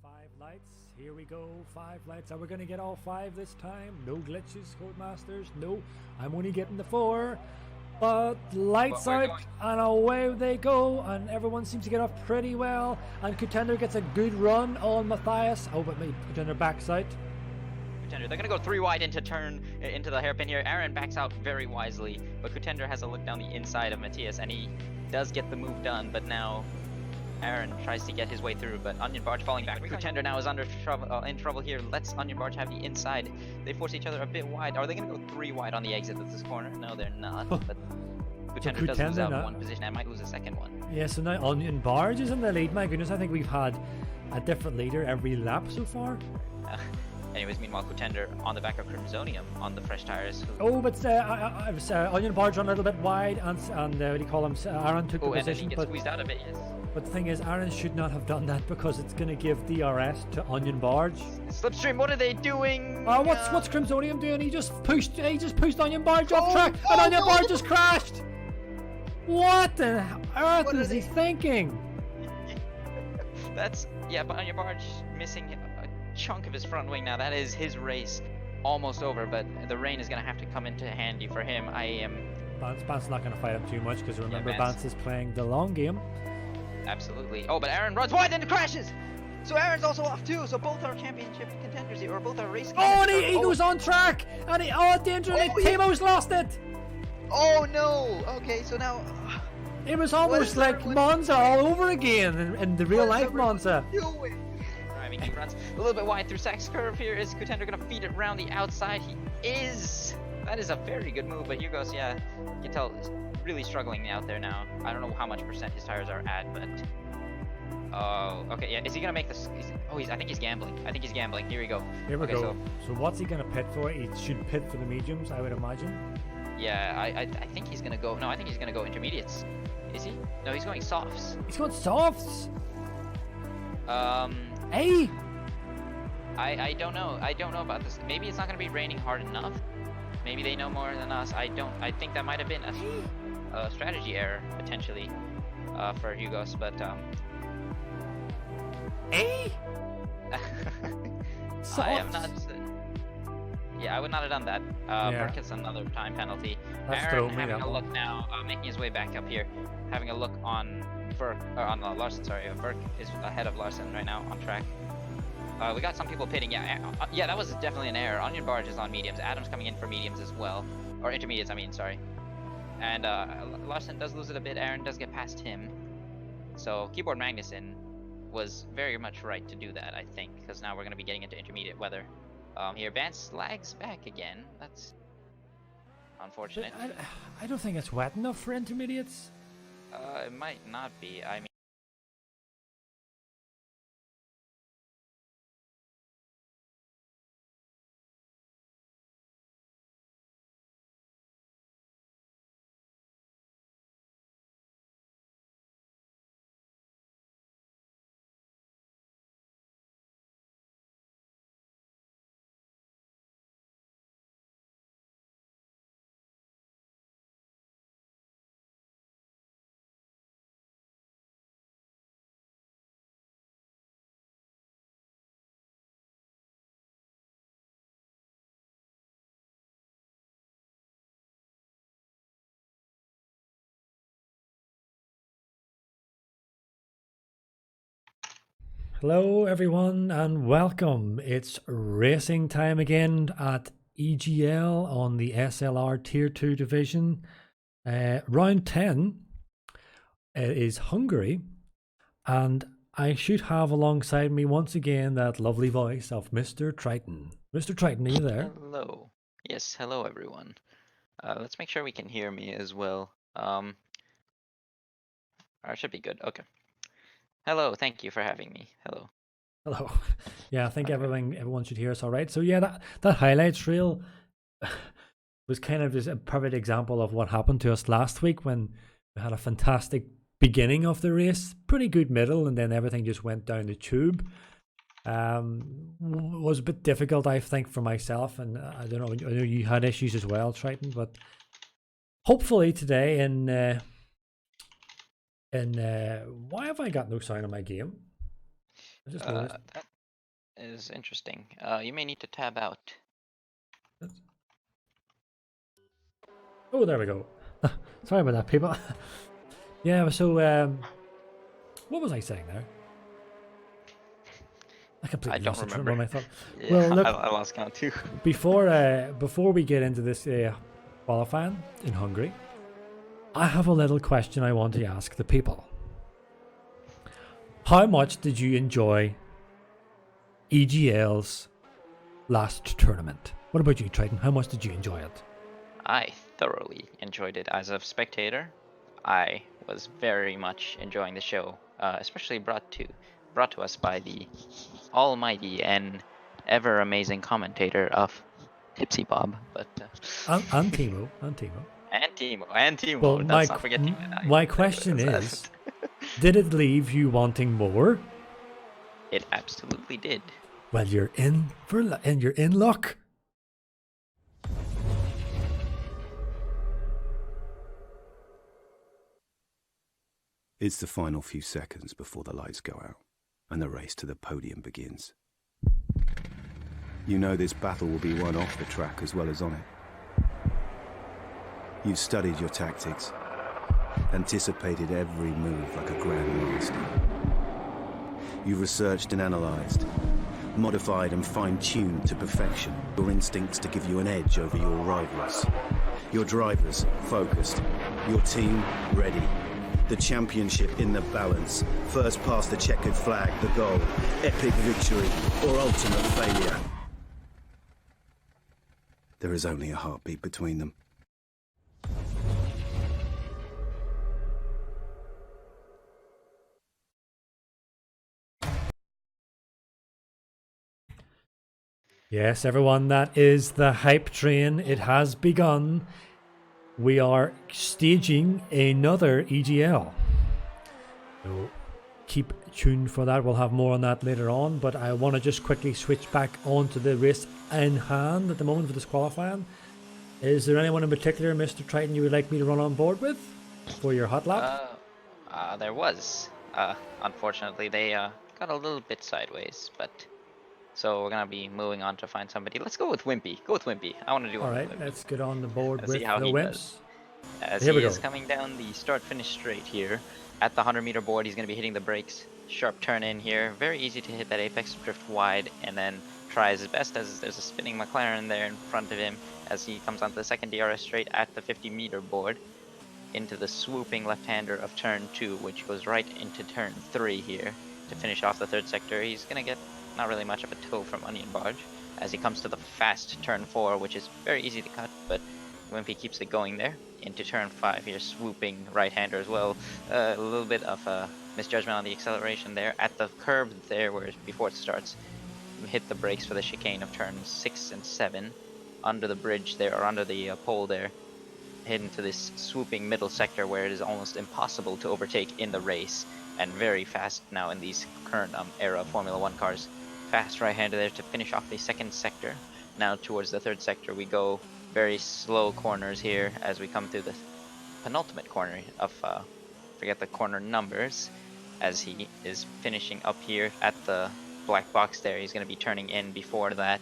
5 lights. Here we go. 5 lights. Are we going to get all 5 this time? No glitches, Codemasters. No, I'm only getting the 4. But lights out and away they go, and everyone seems to get off pretty well. And Contender gets a good run on Matthias. Oh, but Contender backs out. Contender, they're gonna go 3 wide into the hairpin here. Aaron backs out very wisely, but Contender has a look down the inside of Matthias, and he does get the move done. But now Aaron tries to get his way through, but Onion Barge falling back. Contender now is in trouble here. Lets Onion Barge have the inside. They force each other a bit wide. Are they going to go 3 wide on the exit of this corner? No, they're not. But Contender does lose out one position and might lose a second one. Yeah, so now Onion Barge is in the lead. My goodness, I think we've had a different leader every lap so far. Anyways, meanwhile, Contender on the back of Crimsonium on the fresh tires. Oh, but Onion Barge ran a little bit wide, and what do you call him? Aaron took the position. And he gets squeezed out of it, yes. But the thing is, Aaron should not have done that because it's going to give DRS to Onion Barge. Slipstream, what are they doing? What's Crimsonium doing? He just pushed Onion Barge off track, and Onion Barge just crashed. What the earth is he thinking? But Onion Barge missing a chunk of his front wing now. That is his race almost over, but the rain is going to have to come into handy for him. Bant's not going to fight him too much because remember, Bant is playing the long game. Absolutely. Oh, but Aaron runs wide and it crashes. So Aaron's also off too. So both our championship contenders here, or both our race. Oh, and he goes on track, and dangerous! Thimo's lost it. Oh no. Okay, so now it was almost like Monza all over again in the real life Monza. I mean, he runs a little bit wide through Sack's curve here. Is Contender gonna feed it around the outside? He is. That is a very good move, but Hugo's, you can tell, really struggling out there now. I don't know how much percent his tires are at, but okay, yeah. Is he gonna make this? I think he's gambling. Here we go. Here we go. So what's he gonna pit for? He should pit for the mediums, I would imagine. Yeah, I think he's gonna go. No, I think he's gonna go intermediates. Is he? No, he's going softs. He's going softs. Hey. I don't know. I don't know about this. Maybe it's not gonna be raining hard enough. Maybe they know more than us. I think that might have been a strategy error potentially for Hugos, but Hey. I am not. Yeah, I would not have done that. Burke gets another time penalty. Aaron having a look now, making his way back up here, having a look on Larson. Sorry, Burke is ahead of Larson right now on track. We got some people pitting. Yeah, that was definitely an error. Onion Barge is on mediums. Adam's coming in for mediums as well, or intermediates. I mean, sorry. And Larson does lose it a bit. Aaron does get past him. So Keyboard Magnuson was very much right to do that, I think, because now we're going to be getting into intermediate weather. Here, Vance lags back again. That's unfortunate. I don't think it's wet enough for intermediates. It might not be. I mean. Hello everyone and welcome. It's racing time again at EGL on the SLR Tier 2 division. Round 10 is Hungary, and I should have alongside me once again that lovely voice of Mr. Triton. Mr. Triton, are you there? Hello. Yes, hello everyone. Let's make sure we can hear me as well. It should be good. Okay. Hello, thank you for having me. Hello. Hello. Yeah, I think everyone should hear us all right. So yeah, that highlights reel was kind of just a perfect example of what happened to us last week when we had a fantastic beginning of the race, pretty good middle, and then everything just went down the tube. Was a bit difficult, I think, for myself, and I don't know, I know you had issues as well, Triton, but hopefully today why have I got no sound on my game? I just noticed. is interesting. You may need to tab out. Oh, there we go. Sorry about that, people. Yeah, so what was I saying there? I don't remember. What I thought. Yeah, well, look, I lost count too. before we get into this qualifying in Hungary, I have a little question I want to ask the people. How much did you enjoy EGL's last tournament? What about you, Triton? How much did you enjoy it? I thoroughly enjoyed it as a spectator. I was very much enjoying the show, especially brought to us by the almighty and ever amazing commentator of TipsyBob. But And Thimo. and Timo. Well, Let's not forget my question is, did it leave you wanting more? It absolutely did. Well, you're in luck. It's the final few seconds before the lights go out and the race to the podium begins. You know this battle will be won off the track as well as on it. You've studied your tactics, anticipated every move like a grandmaster. You've researched and analysed, modified and fine-tuned to perfection your instincts to give you an edge over your rivals. Your drivers focused, your team ready. The championship in the balance. First past the checkered flag, the goal. Epic victory or ultimate failure. There is only a heartbeat between them. Yes, everyone, that is the hype train. It has begun. We are staging another EGL. So keep tuned for that. We'll have more on that later on, but I want to just quickly switch back onto the race in hand at the moment for this qualifying. Is there anyone in particular, Mr. Triton, you would like me to run on board with for your hot lap? There was. Unfortunately, they got a little bit sideways, but so we're gonna be moving on to find somebody. Let's go with Wimpy. Go with Wimpy. I want to do. All right, let's get on the board with the Wimps. As he is coming down the start-finish straight here at the 100-meter board, he's gonna be hitting the brakes. Sharp turn in here. Very easy to hit that apex, drift wide, and then tries his best as there's a spinning McLaren there in front of him as he comes onto the second DRS straight at the 50-meter board into the swooping left-hander of turn 2, which goes right into turn 3 here to finish off the third sector. He's gonna get not really much of a tow from Onion Barge as he comes to the fast turn 4, which is very easy to cut, but Wimpy keeps it going there into turn 5 here, swooping right-hander as well. A little bit of a misjudgment on the acceleration there at the curb there where before it starts. Hit the brakes for the chicane of turns 6 and 7 under the bridge there, or under the pole there, head into this swooping middle sector where it is almost impossible to overtake in the race, and very fast now in these current era Formula 1 cars. Fast right-hander there to finish off the second sector. Now towards the third sector we go. Very slow corners here as we come through the penultimate corner of, forget the corner numbers, as he is finishing up here at the black box there. He's going to be turning in before that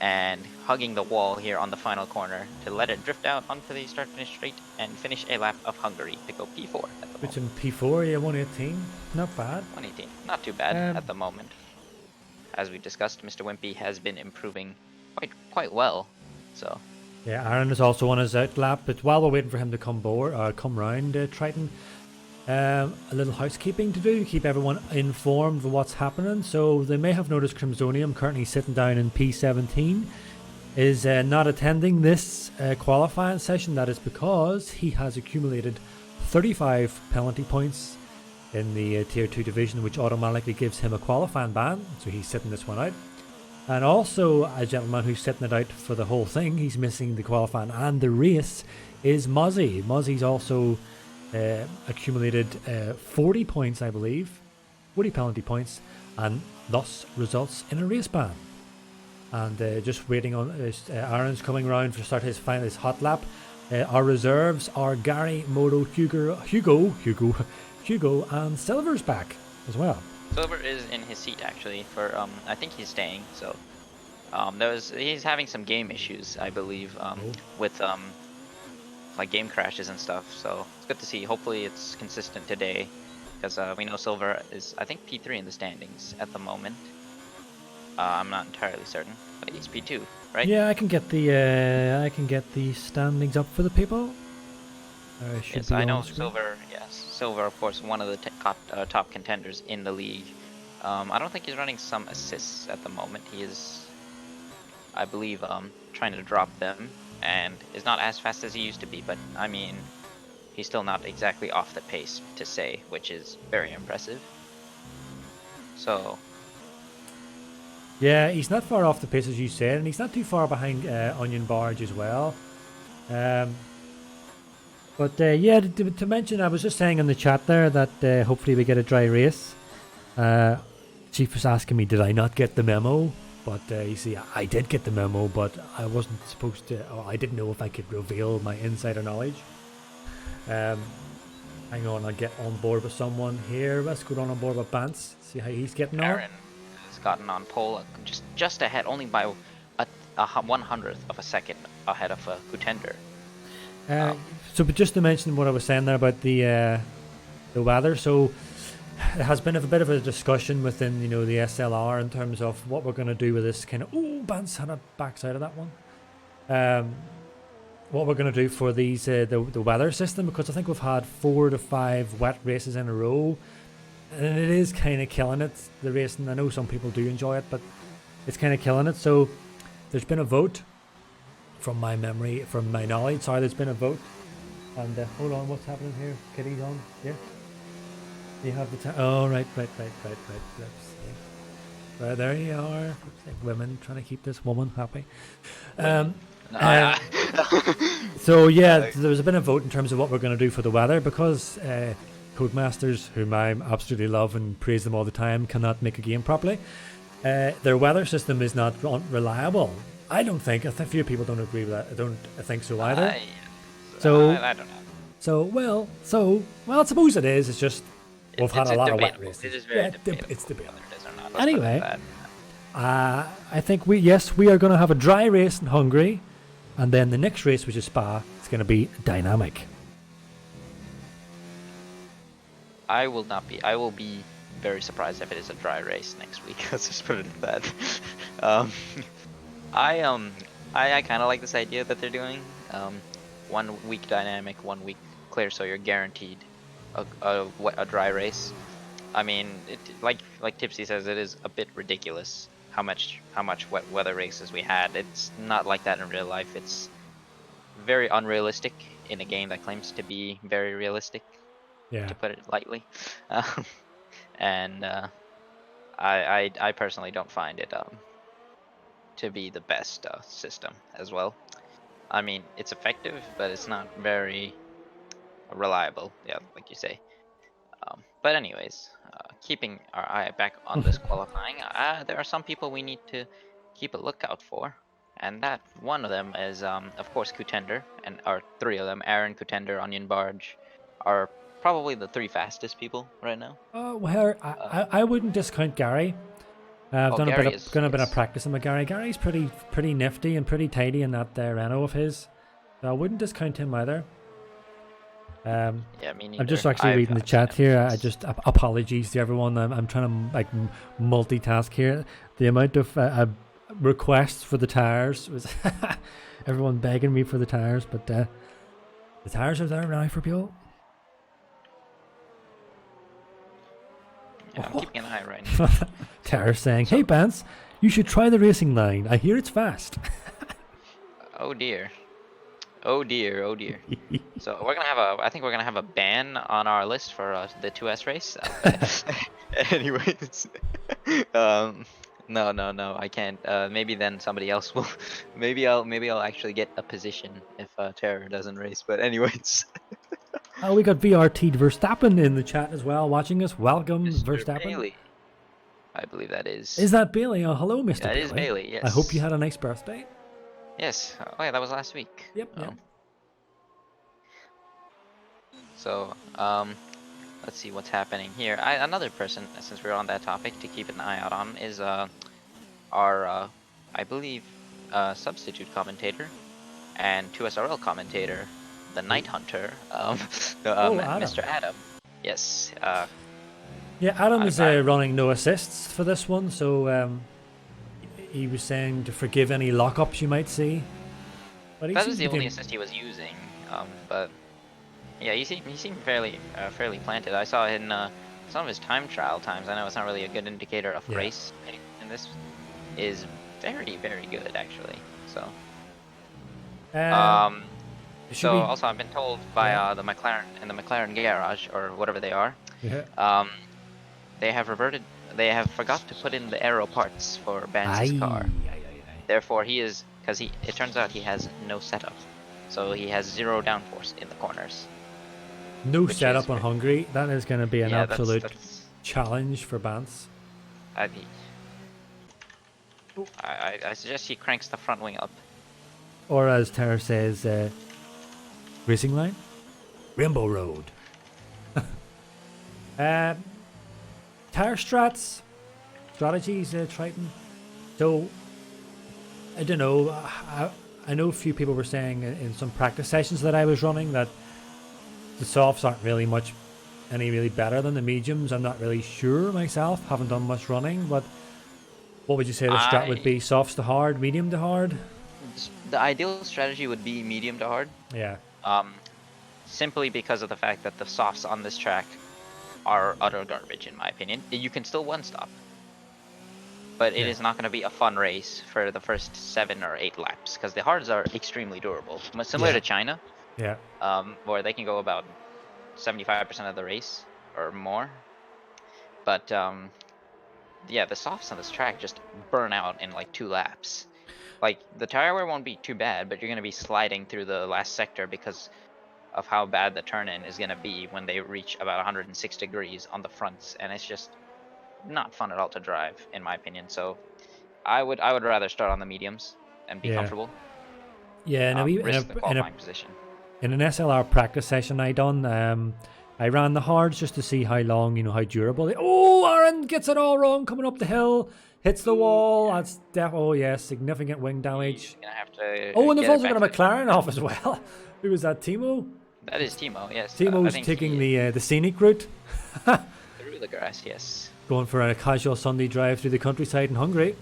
and hugging the wall here on the final corner to let it drift out onto the start-finish straight and finish a lap of Hungary to go P4 at the moment. Which in P4, yeah, 118. Not bad. 118. Not too bad at the moment. As we discussed, Mr. Wimpy has been improving quite well. So yeah, Aaron is also on his out lap, but while we're waiting for him to come round, Triton, a little housekeeping to do to keep everyone informed of what's happening. So they may have noticed Crimsonium, currently sitting down in P17, is not attending this qualifying session. That is because he has accumulated 35 penalty points in the Tier 2 division, which automatically gives him a qualifying ban, so he's sitting this one out. And also a gentleman who's sitting it out for the whole thing, he's missing the qualifying and the race, is Muzzy. Muzzy's also accumulated 40 points, I believe, 40 penalty points, and thus results in a race ban. And just waiting on Aaron's coming round to start his hot lap. Our reserves are Gary, Moto, Hugo, and Silver's back as well. Silver is in his seat actually. For I think he's staying. So he's having some game issues, I believe, with like game crashes and stuff. So it's good to see. Hopefully it's consistent today, because we know Silver is, I think, P3 in the standings at the moment. I'm not entirely certain, but he's P2, right? Yeah, I can get the standings up for the people. Yes, I know Silver. Yes, Silver, of course, one of the top contenders in the league. I don't think he's running some assists at the moment. He is, I believe, trying to drop them, and is not as fast as he used to be. But I mean, he's still not exactly off the pace to say, which is very impressive. So. Yeah, he's not far off the pace as you said, and he's not too far behind Onion Barge as well. But yeah, to mention, I was just saying in the chat there that hopefully we get a dry race. Chief was asking me, did I not get the memo? But you see, I did get the memo, but I wasn't supposed to, or I didn't know if I could reveal my insider knowledge. Hang on, I'll get on board with someone here. Let's go on board with Bance, see how he's getting on. Aaron has gotten on pole just ahead, only by a 100th of a second ahead of Contender. So, but just to mention what I was saying there about the weather, so it has been a bit of a discussion within, you know, the SLR in terms of what we're going to do with this kind of, Bance had a backside of that one. What we're going to do for these the weather system, because I think we've had 4 to 5 wet races in a row, and it is kind of killing it, the racing. I know some people do enjoy it, but it's kind of killing it. So there's been a vote, from my knowledge, there's been a vote. And hold on, what's happening here? Kitty's on, yeah? You have the time. Oh, right. Let's see. There you are. Looks like women trying to keep this woman happy. So yeah, there's been a vote in terms of what we're going to do for the weather, because Codemasters, whom I absolutely love and praise them all the time, cannot make a game properly. Their weather system is not reliable. I don't think. A few people don't agree with that. I don't think so either. So I don't know. So I suppose it is. It's just we've had a lot of wet races. It is very debatable. It's debatable. Anyway, I think we are going to have a dry race in Hungary, and then the next race, which is Spa, is going to be dynamic. I will not be. I will be very surprised if it is a dry race next week. Let's just put it at that. I kind of like this idea that they're doing. 1 week dynamic, 1 week clear, so you're guaranteed a dry race. I mean, like Tipsy says, it is a bit ridiculous how much wet weather races we had. It's not like that in real life. It's very unrealistic in a game that claims to be very realistic, to put it lightly. And I personally don't find it to be the best system as well. I mean, it's effective, but it's not very reliable, like you say. But anyways, keeping our eye back on this qualifying, there are some people we need to keep a lookout for, and that one of them is, of course, Contender, and our 3 of them, Aaron, Contender, Onion Barge, are probably the 3 fastest people right now. Well, I wouldn't discount Gary. I've done a bit of practicing with Gary. Gary's pretty nifty and pretty tidy in that Renault of his. So I wouldn't discount him either. Yeah, me neither. I'm just actually reading the chat here. I just apologies to everyone. I'm trying to multitask here. The amount of requests for the tires was everyone begging me for the tires, but the tires are there now for people. Yeah, I'm keeping an eye right now. Tara saying, "Hey, Bance, you should try the racing line. I hear it's fast." Oh dear. So I think we're gonna have a ban on our list for the 2S race. Anyways, no, I can't. Maybe then somebody else will. Maybe I'll actually get a position if Tara doesn't race. But anyways. Oh, we got VRT Verstappen in the chat as well, watching us. Welcome, Mr. Verstappen. Bailey. I believe that is. Is that Bailey? Oh, hello, Mr. That Bailey. is Bailey, yes. I hope you had a nice birthday. Yes. Oh, yeah, that was last week. Yep. So, let's see what's happening here. Another person, since we're on that topic, to keep an eye out on is our, I believe, substitute commentator and 2SRL commentator, the Night Hunter, Mr. Adam. Yes. Yeah, Adam is running no assists for this one, so he was saying to forgive any lockups you might see. But that was the only assist he was using. But yeah, he seemed fairly planted. I saw in some of his time trial times. I know it's not really a good indicator of race, and this is very good actually. So. So also I've been told by the McLaren and the McLaren garage or whatever they are. Yeah. They have forgot to put in the aero parts for Banks's car. Therefore it turns out he has no setup. So he has 0 downforce in the corners. No setup on Hungary. That is going to be an absolute challenge for Bance. I suggest he cranks the front wing up. Or as Tara says, racing line? Rainbow Road. Tire strategies, Triton. So, I don't know. I know a few people were saying in some practice sessions that I was running that the softs aren't really any really better than the mediums. I'm not really sure myself. Haven't done much running, but what would you say the strat would be? Softs to hard, medium to hard? The ideal strategy would be medium to hard. Yeah. Simply because of the fact that the softs on this track are utter garbage, in my opinion. You can still one-stop, but it is not going to be a fun race for the first 7 or 8 laps because the hards are extremely durable, similar to China. Yeah. Where they can go about 75% of the race or more. But yeah, the softs on this track just burn out in like 2 laps. Like the tire wear won't be too bad, but you're going to be sliding through the last sector because of how bad the turn-in is going to be when they reach about 106 degrees on the fronts, and it's just not fun at all to drive, in my opinion. So I would rather start on the mediums and be comfortable. Yeah, risk the qualifying position. In an SLR practice session I done, I ran the hards just to see how long, how durable they. Oh, Aaron gets it all wrong coming up the hill, hits the wall. That's significant wing damage. He's gonna have to. And they've also got a McLaren off as well. Who was that? Timo. That is Thimo. Yes. Timo's taking the scenic route. Through the grass, yes. Going for a casual Sunday drive through the countryside in Hungary.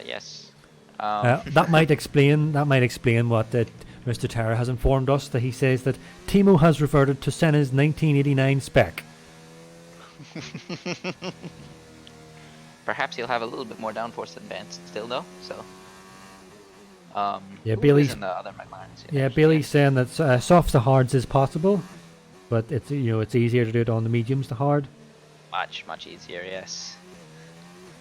Yes. That might explain what Mr. Tara has informed us, that he says that Thimo has reverted to Senna's 1989 spec. Perhaps he'll have a little bit more downforce than Vance still, though. So. Bailey's in the other McLarens. Bailey's saying that softs to hards is possible, but it's it's easier to do it on the mediums to hard. Much easier, yes.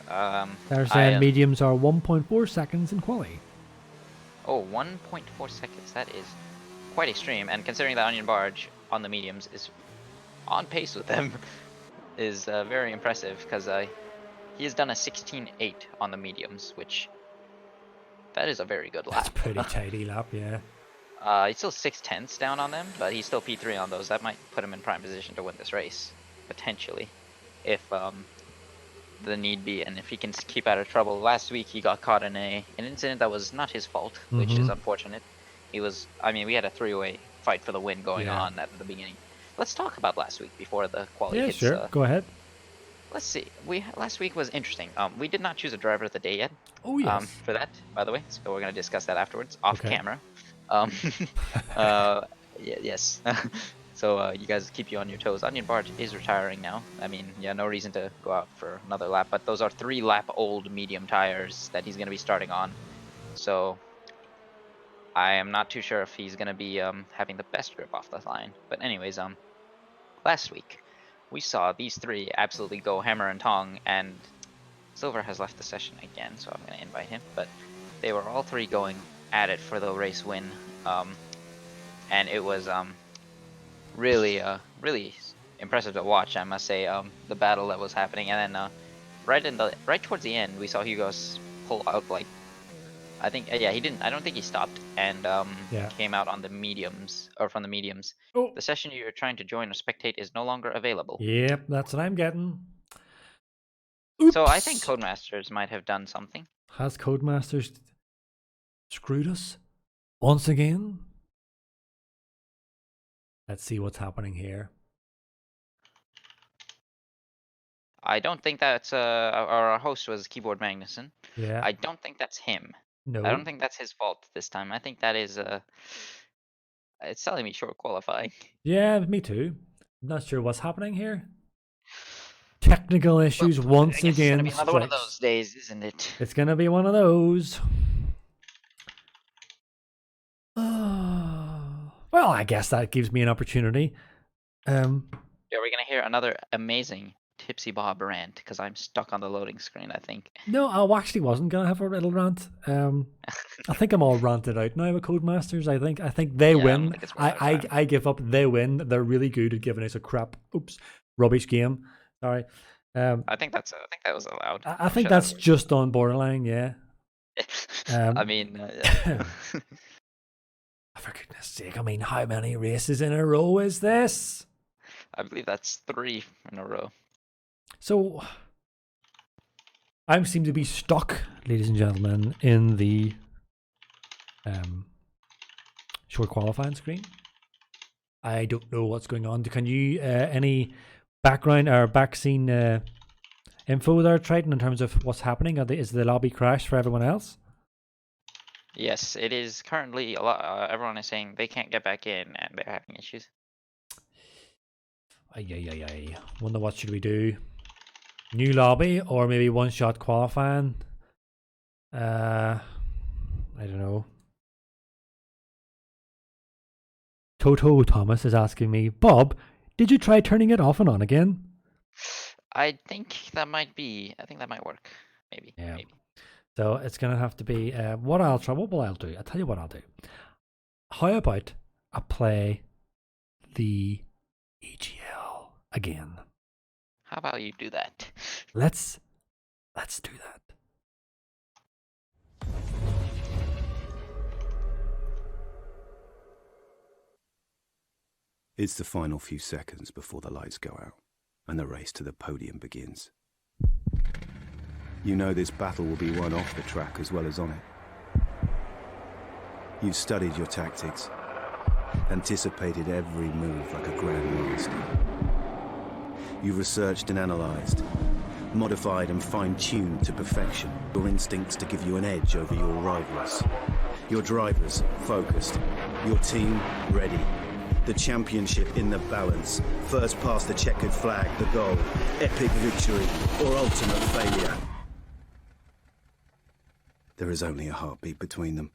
They're saying mediums are 1.4 seconds in quali. Oh, 1.4 seconds. That is quite extreme, and considering that Onion Barge on the mediums is on pace with them, is very impressive because he has done a 16.8 on the mediums, which. That is a very good lap. That's a pretty tidy lap, yeah. He's still 6/10 down on them, but he's still P3 on those. That might put him in prime position to win this race, potentially, if the need be, and if he can keep out of trouble. Last week he got caught in an incident that was not his fault, which is unfortunate. We had a 3-way fight for the win going on at the beginning. Let's talk about last week before the quality hits. Yeah, sure. Go ahead. Let's see. Last week was interesting. We did not choose a driver of the day yet. Oh yes. For that, by the way, so we're gonna discuss that afterwards, off camera. Yes. So you guys keep you on your toes. Onion Barge is retiring now. I mean, no reason to go out for another lap. But those are 3-lap old medium tires that he's gonna be starting on. So I am not too sure if he's gonna be having the best grip off the line. But anyways, last week. We saw these 3 absolutely go hammer and tong, and Silver has left the session again, so I'm going to invite him. But they were all 3 going at it for the race win, and it was really impressive to watch, I must say. The battle that was happening, and then right towards the end, we saw Hugo's pull out like I think yeah, he didn't. I don't think he stopped and Yeah. came out on the mediums or from the mediums. Oh. The session you're trying to join or spectate is no longer available. Yep, that's what I'm getting. Oops. So I think Codemasters might have done something. Has Codemasters screwed us once again? Let's see what's happening here. I don't think that's our host was Keyboard Magnuson. Yeah. I don't think that's him. No. I don't think that's his fault this time. I think that is it's telling me short qualifying. Yeah, me too. I'm not sure what's happening here. Technical issues once again. It's gonna be another one of those days, isn't it? It's gonna be one of those. Well, I guess that gives me an opportunity. Yeah, we're gonna hear another amazing TipsyBob rant because I'm stuck on the loading screen, I think. No, I actually wasn't gonna have a little rant. I think I'm all ranted out now with Codemasters. I think they win. I give up. They win. They're really good at giving us a crap, rubbish game. Sorry. I think that was allowed. I think that's just on borderline. Yeah. I mean, for goodness sake! I mean, how many races in a row is this? I believe that's 3 in a row. So, I seem to be stuck, ladies and gentlemen, in the short qualifying screen. I don't know what's going on. Can you any background or backscene info there, Triton, in terms of what's happening? Is the lobby crashed for everyone else? Yes, it is currently a lot. Everyone is saying they can't get back in and they're having issues. Ay. Wonder what should we do? New lobby or maybe one-shot qualifying? I don't know. Toto Thomas is asking me, Bob, did you try turning it off and on again? I think that might work. Maybe. Yeah. Maybe. So it's going to have to be what I'll do. I'll tell you what I'll do. How about I play the EGL again? How about you do that? Let's do that. It's the final few seconds before the lights go out and the race to the podium begins. You know this battle will be won off the track as well as on it. You've studied your tactics, anticipated every move like a grandmaster. You've researched and analysed, modified and fine-tuned to perfection your instincts to give you an edge over your rivals. Your drivers focused, your team ready. The championship in the balance. First past the checkered flag, the goal. Epic victory or ultimate failure. There is only a heartbeat between them.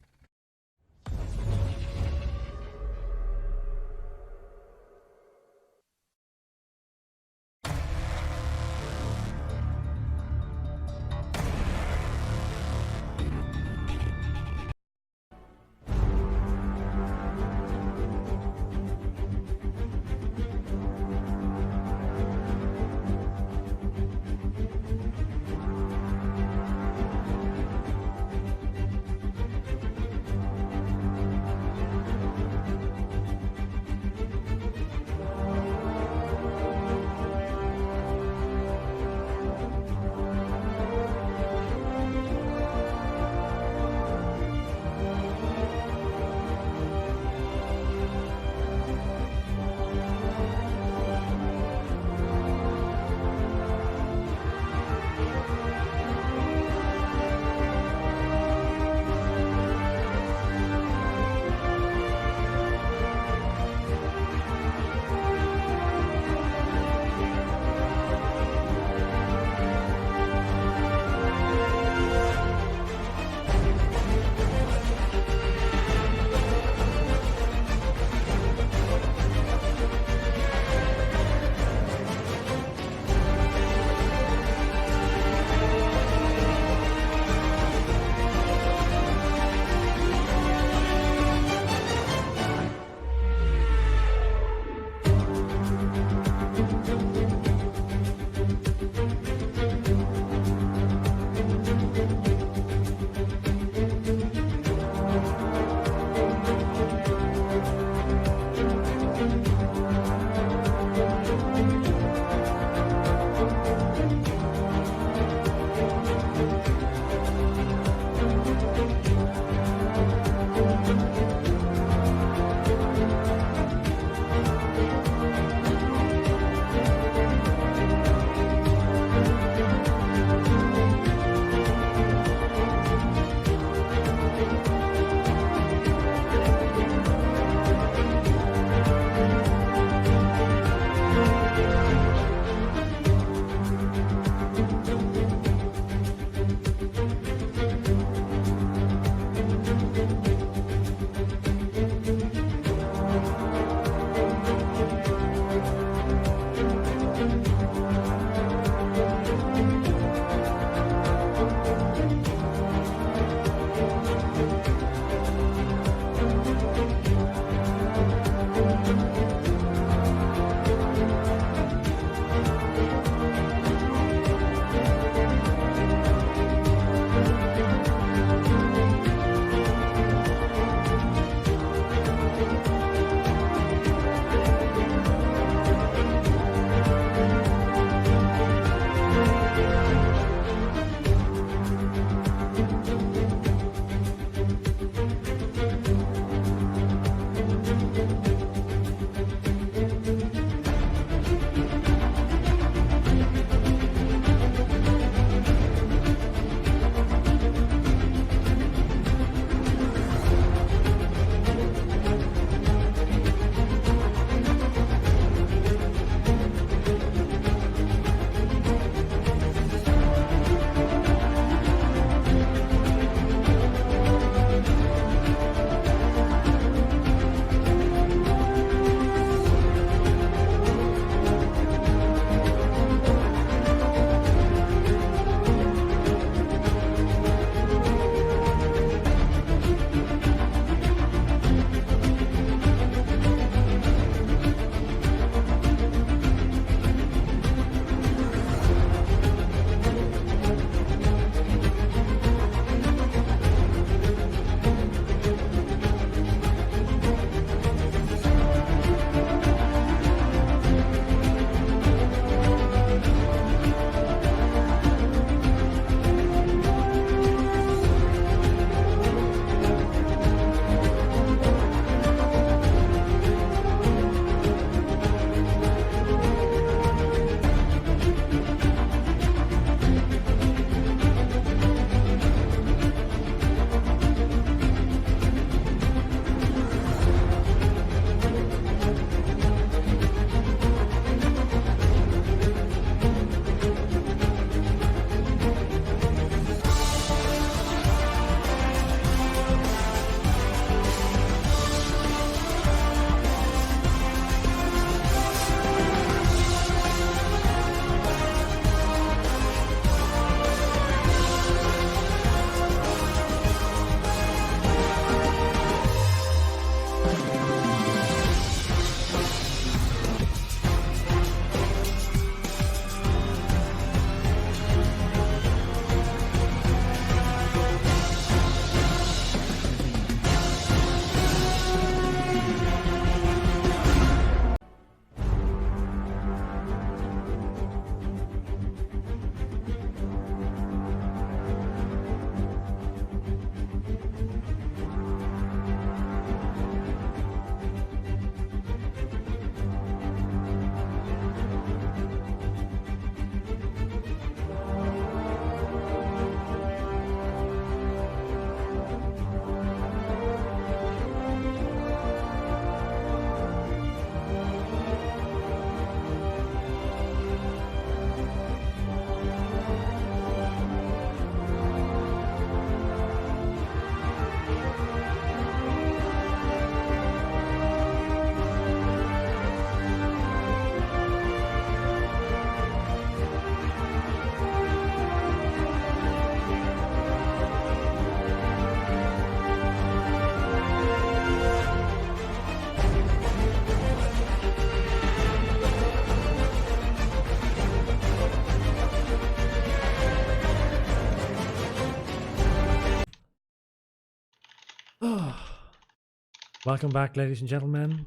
Welcome back, ladies and gentlemen.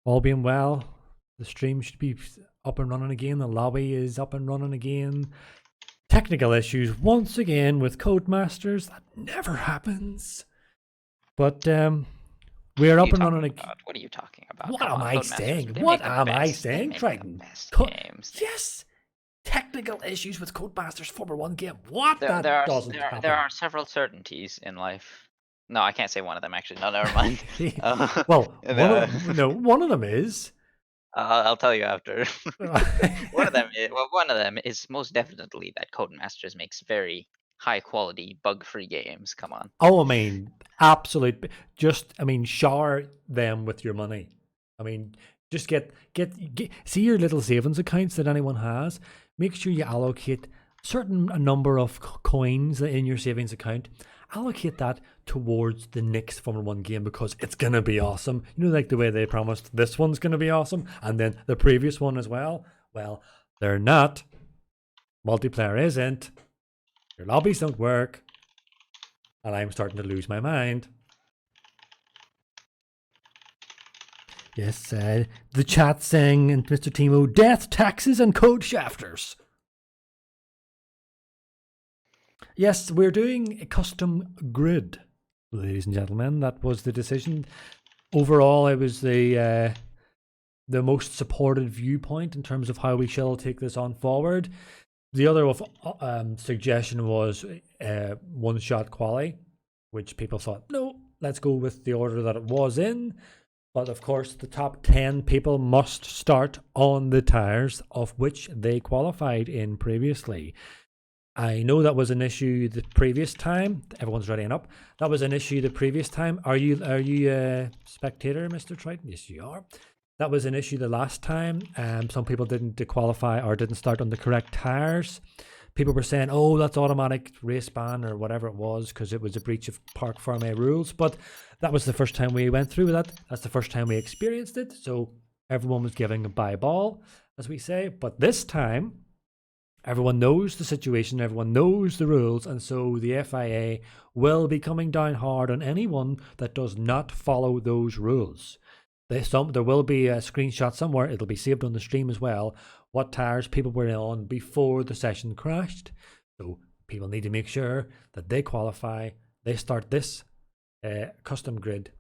All being well, the stream should be up and running again. The lobby is up and running again. Technical issues once again with Codemasters. That never happens. But we're up and running again. What are you talking about? What am I saying? What am I saying, Triton? Yes. Technical issues with Codemasters Formula 1 game. What? There are several certainties in life. No, I can't say one of them actually. No, never mind. Well, one of them is. I'll tell you after. One of them is most definitely that Codemasters makes very high quality, bug-free games. Come on. Oh, I mean, absolute. Shower them with your money. I mean, just get see your little savings accounts that anyone has. Make sure you allocate a number of coins in your savings account. Allocate that towards the next Formula 1 game because it's going to be awesome. You know, like the way they promised this one's going to be awesome and then the previous one as well. Well, they're not. Multiplayer isn't. Your lobbies don't work. And I'm starting to lose my mind. Yes, the chat saying, and Mr. Thimo, death, taxes, and code shafters. Yes, we're doing a custom grid, ladies and gentlemen. That was the decision. Overall, it was the most supported viewpoint in terms of how we shall take this on forward. The other suggestion was one-shot quali, which people thought, no, let's go with the order that it was in. But of course, the top 10 people must start on the tires of which they qualified in previously. I know that was an issue the previous time. Everyone's readying up. That was an issue the previous time. Are you a spectator, Mr. Triton? Yes, you are. That was an issue the last time. Some people didn't qualify or didn't start on the correct tires. People were saying, oh, that's automatic race ban or whatever it was because it was a breach of Parc Fermé rules. But that was the first time we went through with that. That's the first time we experienced it. So everyone was giving a bye ball, as we say. But this time, everyone knows the situation. Everyone knows the rules. And so the FIA will be coming down hard on anyone that does not follow those rules. There will be a screenshot somewhere. It'll be saved on the stream as well. What tires people were on before the session crashed. So people need to make sure that they qualify. They start this custom grid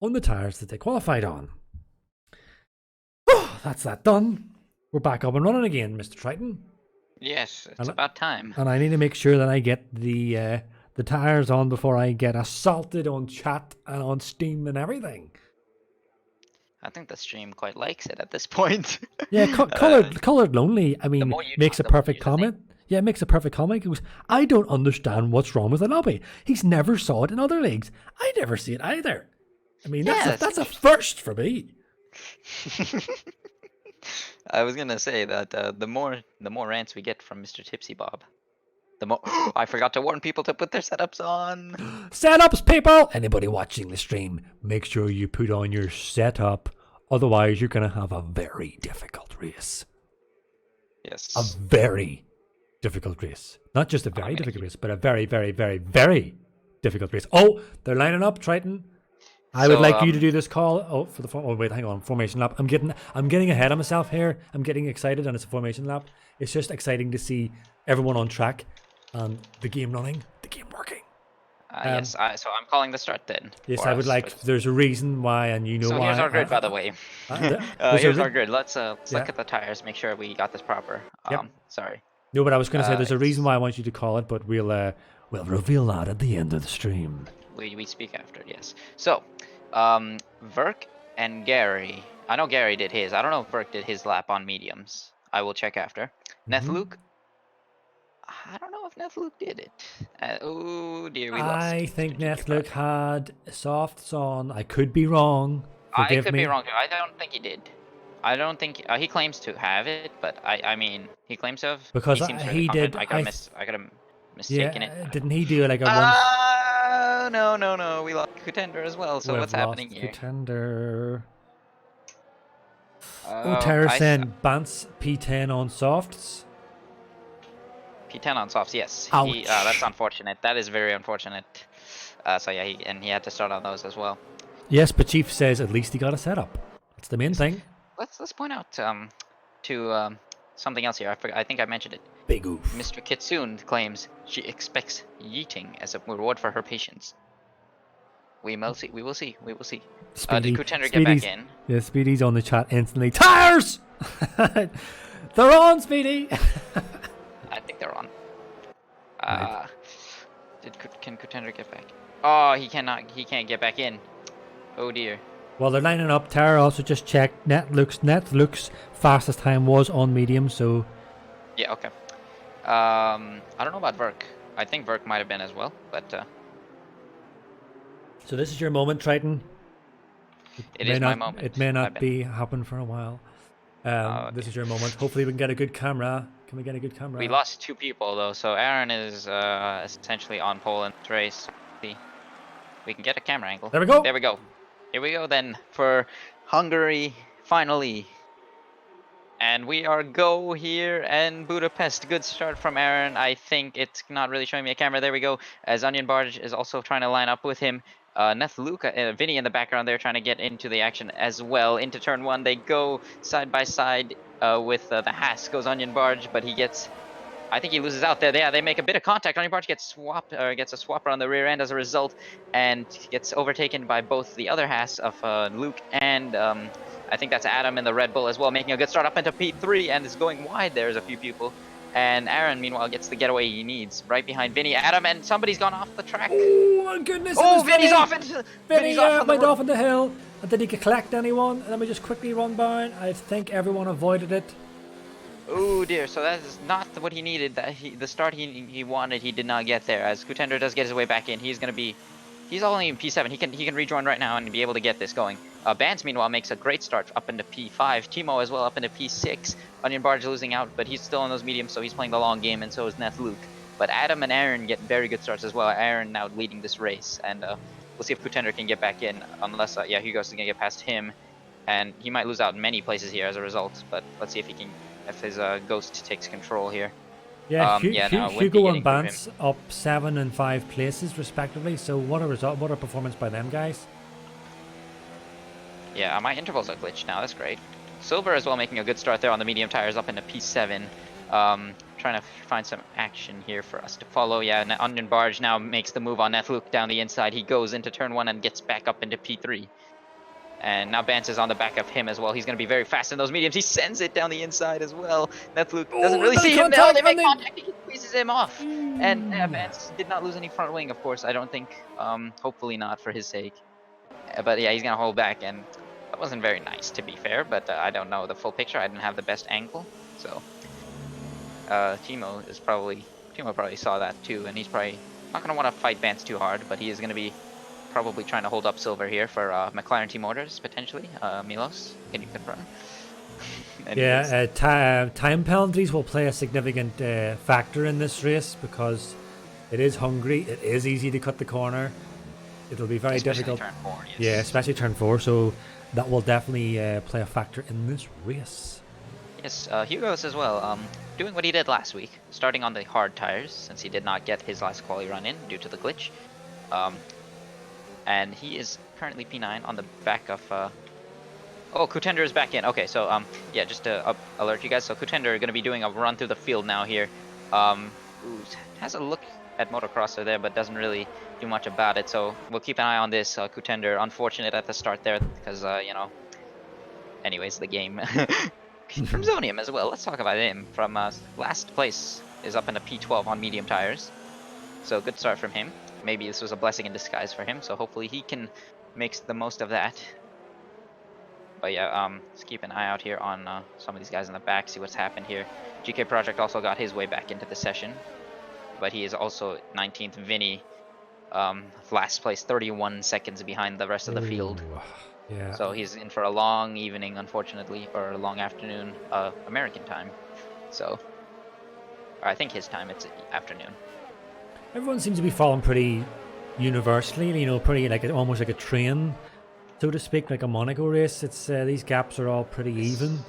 on the tires that they qualified on. Oh, that's that done. We're back up and running again, Mr. Triton. Yes, it's about time. And I need to make sure that I get the tires on before I get assaulted on chat and on Steam and everything. I think the stream quite likes it at this point. Yeah, colored lonely. I mean, makes a perfect comment. Yeah, it makes a perfect comment. He goes, I don't understand what's wrong with the lobby. He's never saw it in other leagues. I never see it either. I mean, that's a first for me. I was gonna say that the more rants we get from Mr. TipsyBob, the more I forgot to warn people to put their setups on. Setups, people! Anybody watching the stream, make sure you put on your setup. Otherwise, you're going to have a very difficult race. Yes. A very difficult race. Not just a very difficult race, but a very, very, very, very difficult race. Oh, they're lining up, Triton. I would like you to do this call. Wait, hang on. Formation lap. I'm getting ahead of myself here. I'm getting excited, and it's a formation lap. It's just exciting to see everyone on track and the game running, the game working. Yes, so I'm calling the start then. Yes, I would like. There's a reason why, and you know why. So here's our grid, by the way. Here's our grid. Let's look at the tires. Make sure we got this proper. Sorry. No, but I was going to say there's a reason why I want you to call it, but we'll reveal that at the end of the stream. We speak after, yes. So, Verk and Gary. I know Gary did his. I don't know if Verk did his lap on mediums. I will check after. Nethluke. I don't know if Nethluke did it. Oh dear, we lost. I think Nethluke had softs on. I could be wrong. I could be wrong. I don't think he did. I don't think he claims to have it, but I mean he claims to have. Because he did. I could have mistaken it. Didn't he do like a one? No. We lost Contender as well. So what's happening here? Contender. Terracen Bance P10 on softs. P10 on softs, yes. Ouch. That's unfortunate. That is very unfortunate. So yeah, he had to start on those as well. Yes, but Chief says at least he got a setup. That's the main thing. Let's point out something else here. I think I mentioned it. Big oof. Mr. Kitsune claims she expects yeeting as a reward for her patience. We will see. We will see. We will see. Speedy, did Contender get back in? Yeah, Speedy's on the chat instantly. Tires! They're on, Speedy! I think they're on. Right. Can Contender get back? Oh, he cannot. He can't get back in. Oh dear. Well, they're lining up. Tara also just checked. Net looks fastest time was on medium, so... Yeah, okay. I don't know about Verk. I think Verk might have been as well, but... So this is your moment, Triton. It is my moment. It may not be happen for a while. This is your moment. Hopefully we can get a good camera. Can we get a good camera? We lost 2 people though, so Aaron is essentially on pole in this race. See, we can get a camera angle. There we go. There we go. Here we go then for Hungary finally. And we are go here and Budapest. Good start from Aaron. I think it's not really showing me a camera. There we go. As Onion Barge is also trying to line up with him. Luca, Vinny in the background there trying to get into the action as well. Into turn 1, they go side by side with the Haas. Goes Onion Barge, but he gets... I think he loses out there. Yeah, they make a bit of contact. Onion Barge gets swapped, or gets a swapper on the rear end as a result, and gets overtaken by both the other Haas of Luke and I think that's Adam in the Red Bull as well, making a good start up into P3 and is going wide. There's a few people. And Aaron, meanwhile, gets the getaway he needs right behind Vinny, Adam, and somebody's gone off the track. Oh, my goodness. Oh, Vinny's off into... Vinny went off in the hill. And did he collect anyone? Let me just quickly run by. I think everyone avoided it. Oh dear, so that is not what he needed. The start he wanted, he did not get there. As Kutender does get his way back in, he's going to be... He's only in P7. He can rejoin right now and be able to get this going. Bans, meanwhile, makes a great start up into P5. Thimo as well up into P6. Onion Barge losing out, but he's still on those mediums, so he's playing the long game, and so is Neth Luke. But Adam and Aaron get very good starts as well. Aaron now leading this race, and we'll see if Kutender can get back in, unless, yeah, Hugo's going to get past him. And he might lose out in many places here as a result, but let's see if he can, if his Ghost takes control here. Yeah, Hugo and Bance up 7 and 5 places respectively. So what a result! What a performance by them guys. Yeah, my intervals are glitched now. That's great. Silver as well making a good start there on the medium tires up into P7. Trying to find some action here for us to follow. Yeah, Onion Barge now makes the move on Nethluke down the inside. He goes into turn 1 and gets back up into P3. And now Bance is on the back of him as well. He's going to be very fast in those mediums. He sends it down the inside as well. Nethluke doesn't really see him. No, they make contact. He squeezes him off. And Bance did not lose any front wing, of course. I don't think. Hopefully not for his sake. But yeah, he's going to hold back. And that wasn't very nice, to be fair. But I don't know the full picture. I didn't have the best angle. So Thimo probably saw that too. And he's probably not going to want to fight Bance too hard. But he is going to be probably trying to hold up Silver here for McLaren Team Orders, potentially. Milos, can you confirm? Yeah, time penalties will play a significant factor in this race because it is Hungary. It is easy to cut the corner. It'll be very difficult. Turn 4, yes. Yeah, especially turn 4. So that will definitely play a factor in this race. Yes, Hugo's as well. Doing what he did last week, starting on the hard tires since he did not get his last quali run in due to the glitch. And he is currently P9 on the back of... Oh, Kutender is back in. Okay, so, yeah, just to alert you guys. So Kutender going to be doing a run through the field now here. Has a look at motocrosser there, but doesn't really do much about it. So we'll keep an eye on this. Kutender, unfortunate at the start there because, you know... Anyways, the game. From Zonium as well. Let's talk about him. From last place is up in a P12 on medium tires. So good start from him. Maybe this was a blessing in disguise for him, so hopefully he can make the most of that. But yeah, let's keep an eye out here on some of these guys in the back, see what's happened here. GK Project also got his way back into the session, but he is also 19th. Vinny, last place, 31 seconds behind the rest of the field. Yeah. So he's in for a long evening, unfortunately, or a long afternoon, American time. So, or I think his time, it's afternoon. Everyone seems to be falling pretty universally, you know, pretty like almost like a train, so to speak, like a Monaco race. It's these gaps are all pretty even.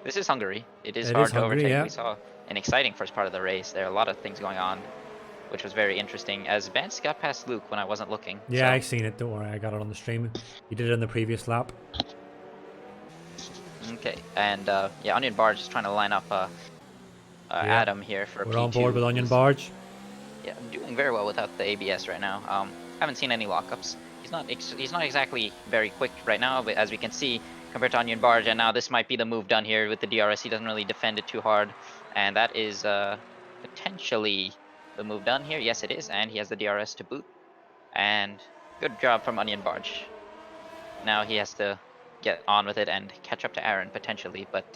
This is Hungary. It is hard to Hungary, overtake. yeah. We saw an exciting first part of the race. There are a lot of things going on. which was very interesting, as Vance got past Luke when I wasn't looking. Yeah, so. I seen it. Don't worry, I got it on the stream. You did it in the previous lap. Okay, and yeah, Onion Barge is trying to line up Adam here for We're P2. on board with Onion Barge. Yeah, doing very well without the ABS right now. Haven't seen any lockups. He's not exactly very quick right now, but as we can see, compared to Onion Barge, and now this might be the move done here with the DRS. He doesn't really defend it too hard, and that is potentially the move done here. Yes, it is, and he has the DRS to boot. And good job from Onion Barge. Now he has to get on with it and catch up to Aaron potentially, but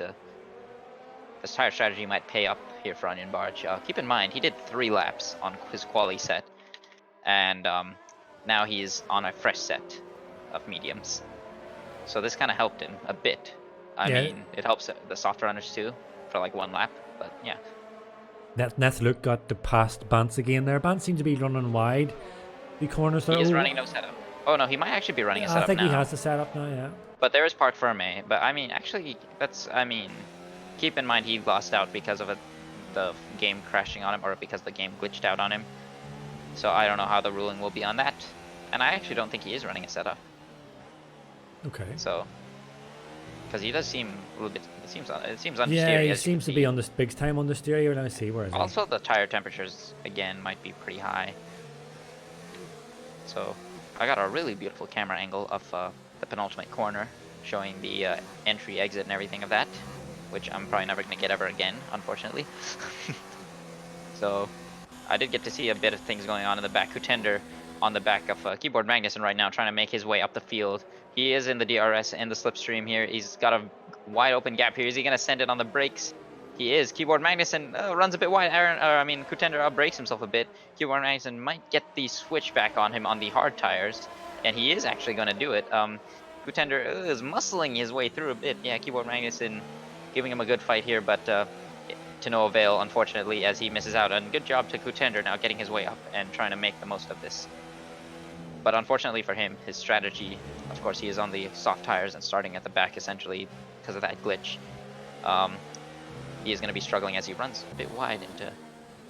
this tire strategy might pay up here for Onion Barge. Keep in mind, he did 3 laps on his quali set, and now he's on a fresh set of mediums. So this kind of helped him a bit. I mean, it helps the soft runners too for like 1 lap, but yeah. Next look got the past Bance again there. Bance seems to be running wide the corners though. He is running no setup. Oh no, he might actually be running a setup now. I think he has the setup now, yeah. But there is Park Ferme. But I mean, actually, keep in mind he lost out because of the game crashing on him, or because the game glitched out on him. So I don't know how the ruling will be on that. And I actually don't think he is running a setup. Okay. So, because he does seem a little bit, it seems understeery. Yeah, he seems to be on this big time on the stereo. Let me see, where is he? Also, the tire temperatures again might be pretty high. So, I got a really beautiful camera angle of the penultimate corner, showing the entry, exit, and everything of that, which I'm probably never gonna get ever again, unfortunately. So, I did get to see a bit of things going on in the back. Contender on the back of Keyboard Magnussen right now, trying to make his way up the field. He is in the DRS and the slipstream here. He's got a wide open gap here. Is he gonna send it on the brakes? He is. Keyboard Magnussen runs a bit wide. Contender outbrakes himself a bit. Keyboard Magnussen might get the switch back on him on the hard tires, and he is actually going to do it. Contender is muscling his way through a bit. Yeah, Keyboard Magnussen giving him a good fight here, but to no avail, unfortunately, as he misses out. And good job to Contender now getting his way up and trying to make the most of this. But unfortunately for him, his strategy, of course, he is on the soft tires and starting at the back essentially because of that glitch. He is going to be struggling as he runs a bit wide into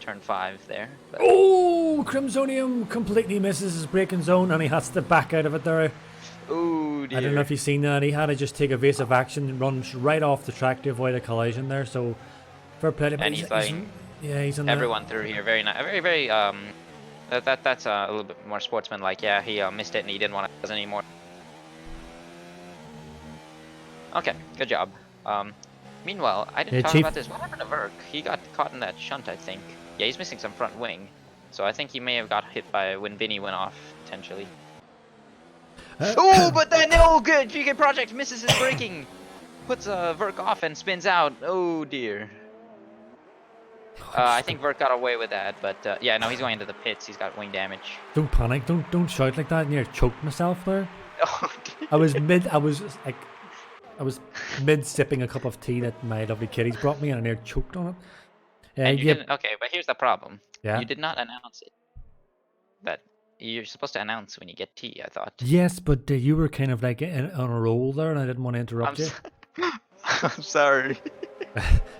turn 5 there. But... Oh, Crimsonium completely misses his braking zone and he has to back out of it there. Oh dear. I don't know if you've seen that. He had to just take evasive action and runs right off the track to avoid a collision there. So, fair play. And he's on everyone through here. Very nice. Very. That's a little bit more sportsmanlike. Yeah, he missed it and he didn't want to anymore. Okay, good job. Meanwhile, I didn't talk about this. What happened to Verk? He got caught in that shunt, I think. Yeah, he's missing some front wing. So I think he may have got hit by when Vinny went off, potentially. Oh, but then, good! GK Project misses his braking! Puts Verk off and spins out. Oh, dear. I think Verk got away with that, but yeah, no, he's going into the pits. He's got wing damage. Don't panic. Don't shout like that. Near choked myself there. Oh, I was mid sipping a cup of tea that my lovely kitties brought me, and I near choked on it. And you didn't, okay, but here's the problem. Yeah. You did not announce it. That you're supposed to announce when you get tea, I thought. Yes, but you were kind of like on a roll there, and I didn't want to interrupt you. I'm sorry.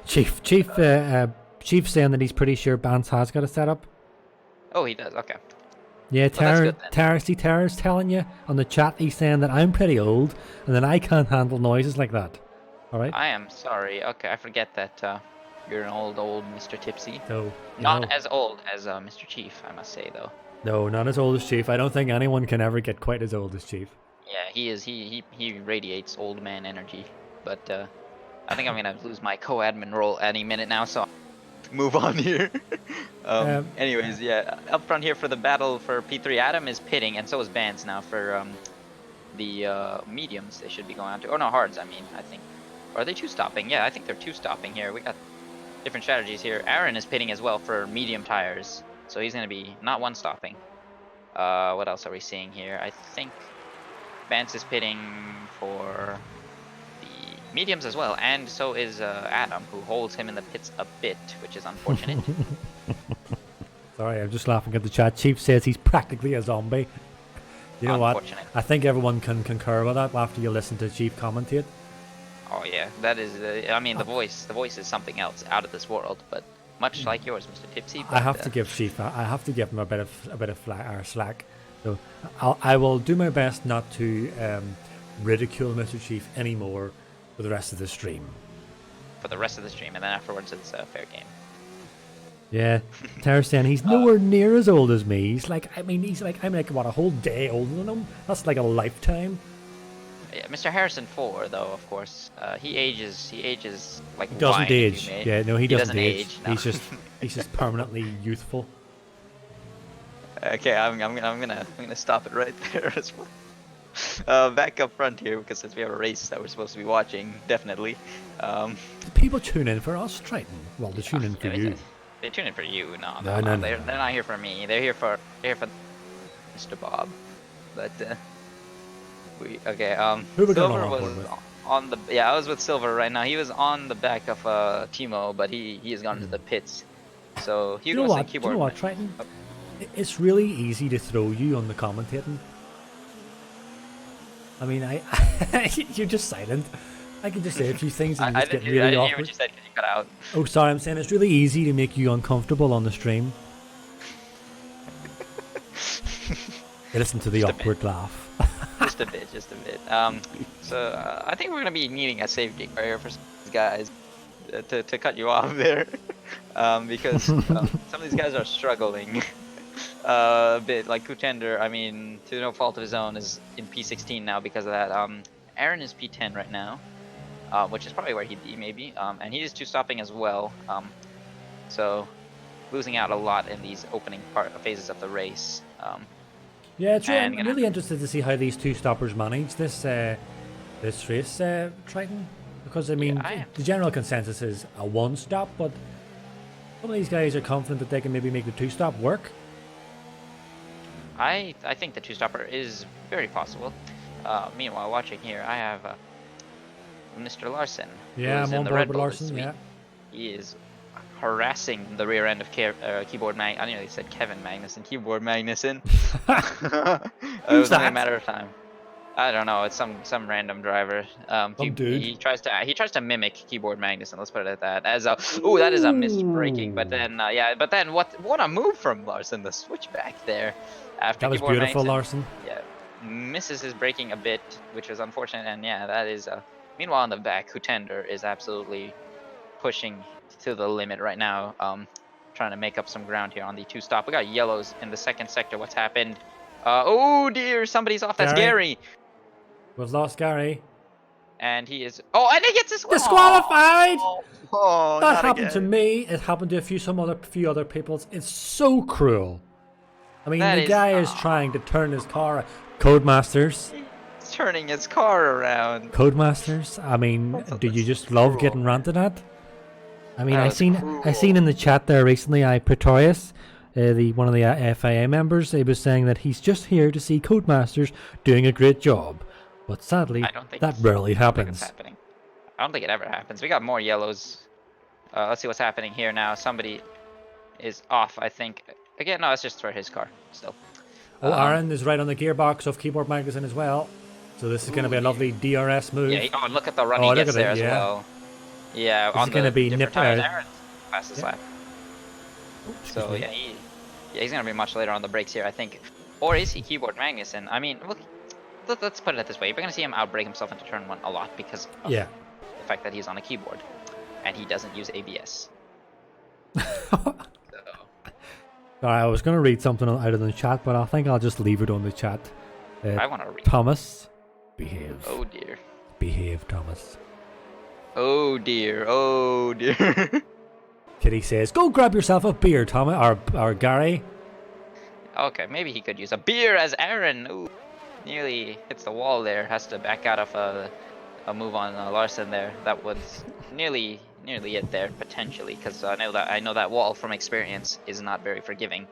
Chief saying that he's pretty sure Bance has got a setup. Oh, he does. Okay. Yeah, Tara's telling you on the chat. He's saying that I'm pretty old and that I can't handle noises like that. All right. I am sorry. Okay, I forget that you're an old Mr. Tipsy. No. Not as old as Mr. Chief, I must say though. No, not as old as Chief. I don't think anyone can ever get quite as old as Chief. Yeah, he is. He radiates old man energy. But I think I'm gonna lose my co-admin role any minute now, so. Move on here. Anyways, yeah, up front here for the battle for P3, Adam is pitting, and so is Vance now for the mediums. They should be going on to, oh no, hards. I think. Or are they 2-stopping? Yeah, I think they're 2-stopping here. We got different strategies here. Aaron is pitting as well for medium tires, so he's gonna be not 1-stopping. What else are we seeing here? I think Vance is pitting for mediums as well, and so is Adam, who holds him in the pits a bit, which is unfortunate. Sorry, I'm just laughing at the chat. Chief says he's practically a zombie. You know what? I think everyone can concur with that after you listen to Chief commentate. Oh yeah, that is. I mean, the voice is something else, out of this world. But much like yours, Mr. Tipsy. But, I have to give Chief. I have to give him a bit of slack. So I will do my best not to ridicule Mr. Chief anymore for the rest of the stream. For the rest of the stream, and then afterwards it's a fair game. Yeah, Tara's saying he's nowhere near as old as me. He's like, I'm like, what, a whole day older than him? That's like a lifetime. Yeah, Mr. Harrison 4, though, of course, he ages like he doesn't wine, age. Yeah, no, he doesn't age. No. He's just permanently youthful. Okay, I'm gonna stop it right there as well. Back up front here, because since we have a race that we're supposed to be watching, definitely. People tune in for us, Triton. Well, they tune in for you. They tune in for you. No. No. They're not here for me. They're here for Mr. Bob. But Who we Silver was on the I was with Silver right now. He was on the back of Thimo, but he has gone to the pits. So you know what, Triton? It's really easy to throw you on the commentating. I mean, you're just silent. I can just say a few things and you just get really awkward. I didn't hear what you said because you cut out. Oh, sorry, I'm saying it's really easy to make you uncomfortable on the stream. Listen to the awkward laugh. just a bit. So I think we're gonna be needing a safety car here for some of these guys to cut you off there, because some of these guys are struggling a bit. Like Contender, I mean, to no fault of his own, is in P16 now because of that. Aaron is P10 right now, which is probably where he'd be maybe, and he is 2-stopping as well. So losing out a lot in these opening phases of the race. Yeah, true. I'm really interested to see how these 2-stoppers manage this race, Triton, because I mean, the general consensus is a 1-stop, but some of these guys are confident that they can maybe make the 2-stop work. I think the 2-stopper is very possible. Meanwhile, watching here, I have Mr. Larson. Yeah, I'm on board with Larson. Yeah, he is harassing the rear end of Keyboard Mag. I nearly said Kevin Magnussen. Keyboard Magnussen. It was only a matter of time. I don't know. It's some random driver. Dude. He tries to mimic Keyboard Magnussen. Let's put it at that. That is a missed braking. But then what a move from Larson. The switchback there. After that was Keyboard beautiful, Magnussen, Larson. Yeah, misses his braking a bit, which was unfortunate. And yeah, that is. Meanwhile, in the back, Contender is absolutely pushing to the limit right now, trying to make up some ground here on the 2-stop. We got yellows in the second sector. What's happened? Oh dear, somebody's off. That's Gary. We've lost Gary. And he is. Oh, and he gets disqualified. Oh, that happened to me. It happened to a few other people. It's so cruel. I mean, the guy is trying to turn his car. Codemasters. He's turning his car around. Codemasters. I mean, do you just love getting ranted at? I mean, I seen in the chat there recently, Pretorius, one of the FIA members, he was saying that he's just here to see Codemasters doing a great job. But sadly, that rarely happens. I don't think it ever happens. We got more yellows. Let's see what's happening here now. Somebody is off, I think. Again, no, it's just for his car still. Oh, Aaron is right on the gearbox of Keyboard Magnussen as well. So this is going to be a lovely DRS move. Yeah, look at the run he gets there as well. Yeah, this is going to be nipped out. Fastest lap. So yeah, he's going to be much later on the brakes here, I think. Or is he Keyboard Magnussen? I mean, let's put it this way. We're going to see him outbrake himself into turn 1 a lot because of the fact that he's on a keyboard and he doesn't use ABS. Alright, I was going to read something out of the chat, but I think I'll just leave it on the chat. I want to read. Thomas, behave. Oh dear. Behave, Thomas. Oh dear. Oh dear. Kitty says, "Go grab yourself a beer, Thomas, or Gary." Okay, maybe he could use a beer as Aaron. Ooh, nearly hits the wall there. Has to back out of a move on Larson there. That was nearly it there potentially, because I know that wall from experience is not very forgiving.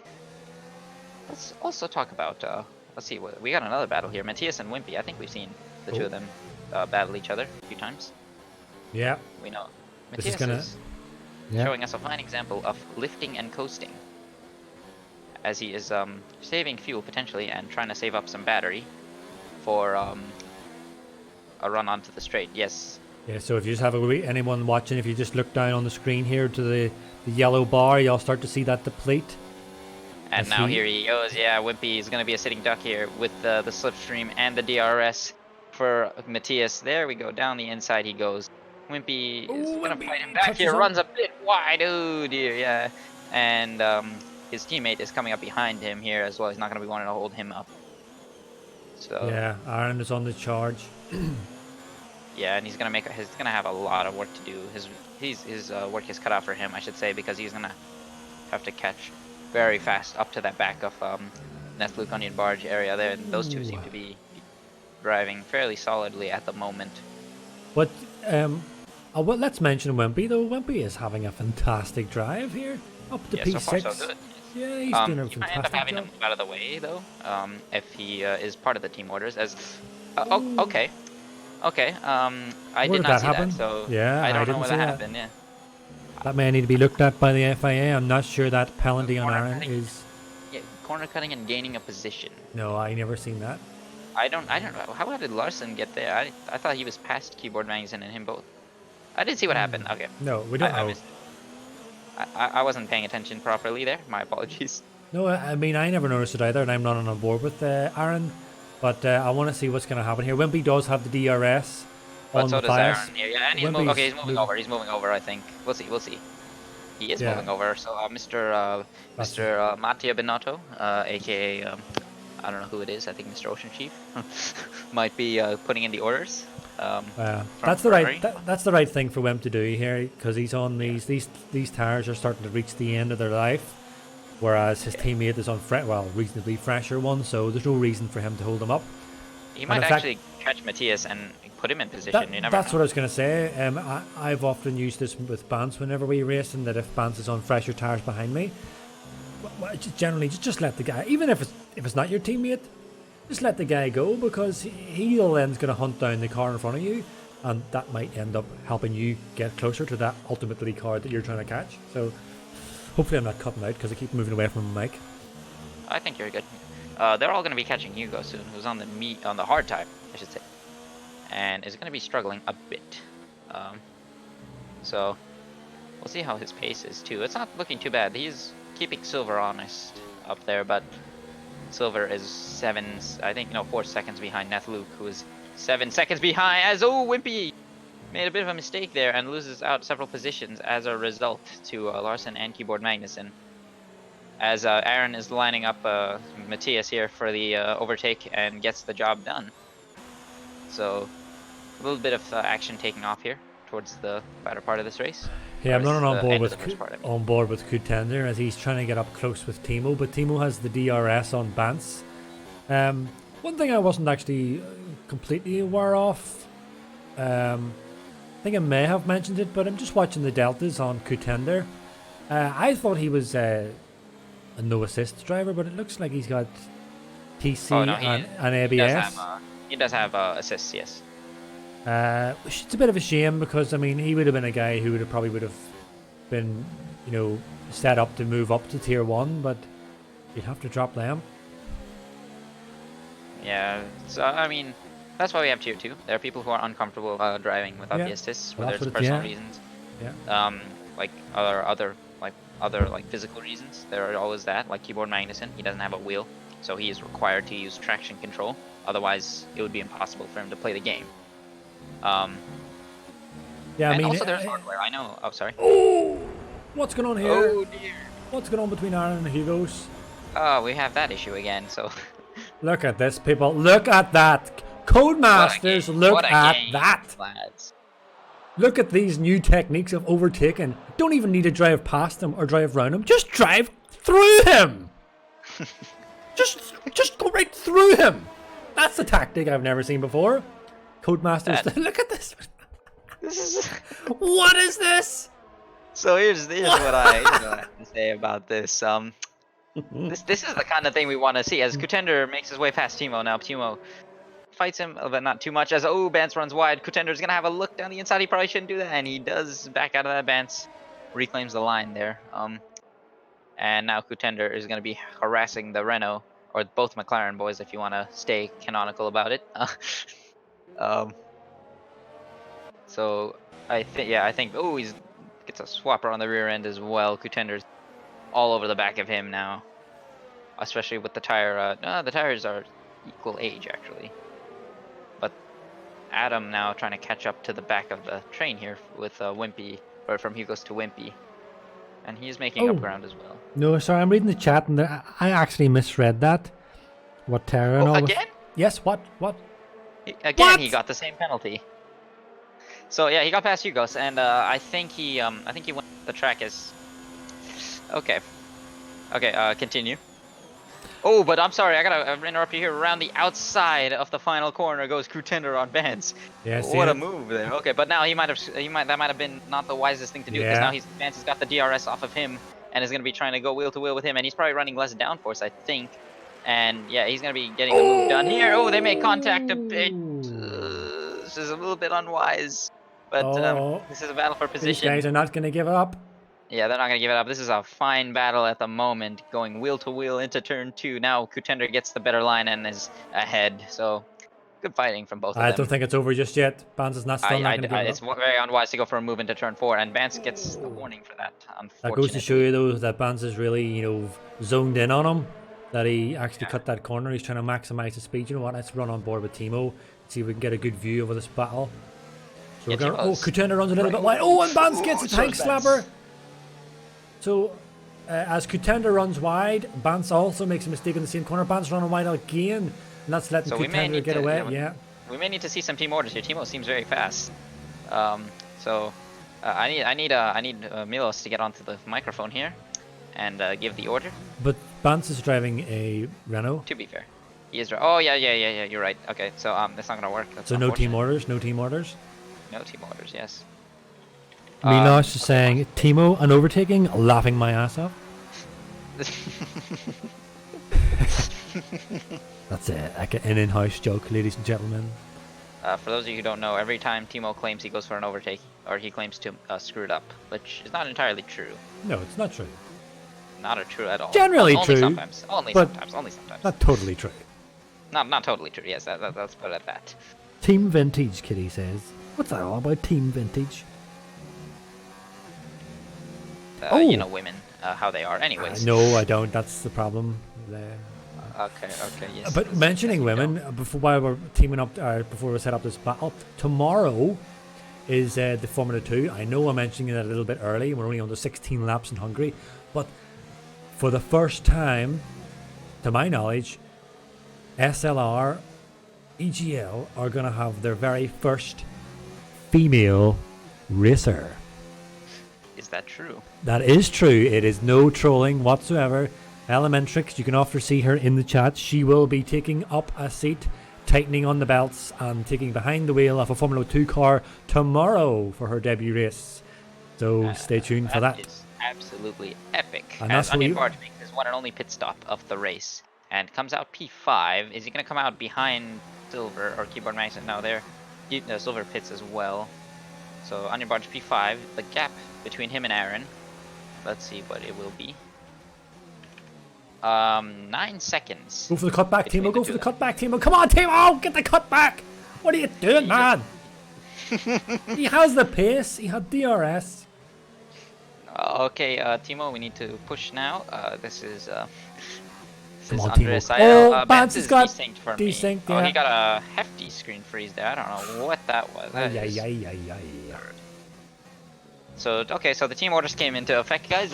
Let's also talk about. Let's see. We got another battle here. Matthias and Wimpy. I think we've seen the two of them battle each other a few times. Yeah. We know. Matthias is showing us a fine example of lifting and coasting, as he is saving fuel potentially and trying to save up some battery for a run onto the straight. Yes, Yeah, so if you just have anyone watching, if you just look down on the screen here to the yellow bar, you'll start to see that deplete. And now here he goes. Yeah, Wimpy is going to be a sitting duck here with the slipstream and the DRS for Matthias. There we go. Down the inside he goes. Wimpy is going to fight him back here. Runs a bit wide. Oh, dear. Yeah. And his teammate is coming up behind him here as well. He's not going to be wanting to hold him up. So yeah, Aaron is on the charge. Yeah, and he's gonna have a lot of work to do. His work is cut out for him, I should say, because he's gonna have to catch very fast up to that back of Nethluke Onion Barge area there. And those two seem to be driving fairly solidly at the moment. But well, let's mention Wimpy though. Wimpy is having a fantastic drive here, up to P6. So far so good. Yeah, he's doing a fantastic might end up having job. him out of the way though, if he is part of the team orders. As okay. Okay, I did not see that, so yeah, I don't know didn't what see that happened, yeah. That may need to be looked at by the FIA. I'm not sure that penalty on Aaron is... Yeah, corner cutting and gaining a position. No, I never seen that. I don't know. How did Larson get there? I thought he was past Keyboard Magazine and him both. I didn't see what happened. Okay. No, we don't know. I wasn't paying attention properly there. My apologies. No, I mean, I never noticed it either, and I'm not on board with Aaron. But I want to see what's going to happen here. Wimpy does have the DRS on so the does bias. Aaron here. Yeah, and he's moving over. He's moving over, I think. We'll see. He is moving over. So Mr. Mattia Benotto, aka I don't know who it is. I think Mr. OceanChief might be putting in the orders. That's the right. That's the right thing for Wimp to do here, because he's on these tires are starting to reach the end of their life. Whereas his teammate is on reasonably fresher one, so there's no reason for him to hold him up. He might actually catch Matthias and put him in position. That's what I was going to say. I've often used this with Bance whenever we race, and that if Bance is on fresher tires behind me, generally just let the guy, even if it's not your teammate, just let the guy go, because he then's going to hunt down the car in front of you, and that might end up helping you get closer to that ultimately car that you're trying to catch. So. Hopefully I'm not cutting out because I keep moving away from the mic. I think you're good. They're all going to be catching Hugo soon, who's on the hard tire, I should say, and is going to be struggling a bit. So we'll see how his pace is too. It's not looking too bad. He's keeping Silver honest up there, but Silver is 4 seconds behind Nethluke, who is 7 seconds behind. Wimpy made a bit of a mistake there and loses out several positions as a result to Larson and Keyboard Magnussen. As Aaron is lining up Matthias here for the overtake and gets the job done. So a little bit of action taking off here towards the latter part of this race. Yeah, I'm not on board with Contender, as he's trying to get up close with Thimo, but Thimo has the DRS on Bance. One thing I wasn't actually completely aware of, I think I may have mentioned it, but I'm just watching the deltas on Contender. I thought he was a no assist driver, but it looks like he's got TC and ABS. He does have assists, yes. It's a bit of a shame, because I mean he would have been a guy who would have been, set up to move up to tier 1, but you'd have to drop them. Yeah, so I mean, that's why we have tier 2. There are people who are uncomfortable driving without the assists, whether it's personal reasons, like other physical reasons. There are always that, like Keyboard Magnussen. He doesn't have a wheel, so he is required to use traction control. Otherwise, it would be impossible for him to play the game. Also there's hardware. I know. Oh, sorry. Oh, what's going on here? Oh dear. What's going on between Aaron and Hugo's? Oh, we have that issue again. So. Look at this, people. Look at that. Codemasters, look at that. Lads. Look at these new techniques of overtaking. Don't even need to drive past him or drive around him. Just drive through him. just go right through him. That's a tactic I've never seen before. Codemasters, look at this. This is. What is this? So here's what I have to say about this. This is the kind of thing we want to see. As Contender makes his way past Thimo now. Thimo fights him, but not too much, as Bance runs wide. Contender's gonna have a look down the inside. He probably shouldn't do that, and he does back out of that. Bance reclaims the line there. And now Contender is gonna be harassing the Renault, or both McLaren boys, if you want to stay canonical about it. So I think oh, he's gets a swapper on the rear end as well. Kutender's all over the back of him now, especially with the tire. The tires are equal age actually, but Adam now trying to catch up to the back of the train here with Wimpy, or from Hugos to Wimpy, and he's making up ground as well. No, sorry, I'm reading the chat and I actually misread that. What Terra and all again? Yes, what? Again, he got the same penalty. So yeah, he got past Hugos, and I think he went the track is okay. Continue. Oh, but I'm sorry, I gotta interrupt you here. Around the outside of the final corner goes Kutender on Vance. Yeah, what a move there. Okay, but now that might have been not the wisest thing to do, because now Vance has got the DRS off of him and is gonna be trying to go wheel to wheel with him, and he's probably running less downforce, I think. And yeah, he's gonna be getting the move done here. Oh, they make contact a bit. This is a little bit unwise, but this is a battle for position. These guys are not gonna give up. Yeah, they're not going to give it up. This is a fine battle at the moment, going wheel to wheel into turn 2. Now Kutender gets the better line and is ahead. So good fighting from both of them. I don't think it's over just yet. Vance is not still not going to give it It's very unwise to go for a move into turn 4, and Vance gets the warning for that, unfortunately. That goes to show you, though, that Vance is really, zoned in on him. That he actually cut that corner. He's trying to maximize the speed. You know what? Let's run on board with Thimo. See if we can get a good view over this battle. So we're going. Kutender runs a little bit wide. Oh, and Vance gets a tank slapper. So, as Kutender runs wide, Vance also makes a mistake in the same corner. Vance running wide again, and that's letting Kutender get away. Yeah. We may need to see some team orders here. Thimo seems very fast. I need Milos to get onto the microphone here and give the order. But Vance is driving a Renault. To be fair, he is. Oh yeah. You're right. Okay, so that's not gonna work. That's so no team orders. No team orders. No team orders. Yes. Milos is saying, Thimo, an overtaking, laughing my ass off. That's like an in-house joke, ladies and gentlemen. For those of you who don't know, every time Thimo claims he goes for an overtake, or he claims to screw it up, which is not entirely true. No, it's not true. Not true at all. Generally only true. Sometimes. Only sometimes. Not totally true. Not totally true. Yes, let's put it at that. Team Vintage, Kitty says. What's that all about, Team Vintage? You know women, how they are. Anyways. No, I don't. That's the problem there. Okay, yes. But yes, mentioning yes, women, while we're teaming up, before we set up this battle, tomorrow is the Formula 2. I know I'm mentioning it a little bit early. We're only on the 16 laps in Hungary. But for the first time, to my knowledge, SLR, EGL are going to have their very first female racer. Is that true? That is true. It is no trolling whatsoever. Elementrix, you can often see her in the chat. She will be taking up a seat, tightening on the belts, and taking behind the wheel of a Formula 2 car tomorrow for her debut race. So stay tuned for that. That is absolutely epic. And as Onion Barge makes his one and only pit stop of the race, and comes out P5. Is he going to come out behind Silver or Keyboard Max? No, Silver pits as well. So Onion Barge P5. The gap between him and Aaron, let's see what it will be. 9 seconds. Go for the cutback, Thimo. Go for the cutback, Thimo. Come on, Thimo. Get the cutback. What are you doing, man? He has the pace. He had DRS. Okay, Thimo, we need to push now. This is Come on, Andres. Thimo. Vance is got desynced for desynced, me. yeah. Oh, he got a hefty screen freeze there. I don't know what that was. So, okay, so the team orders came into effect, guys.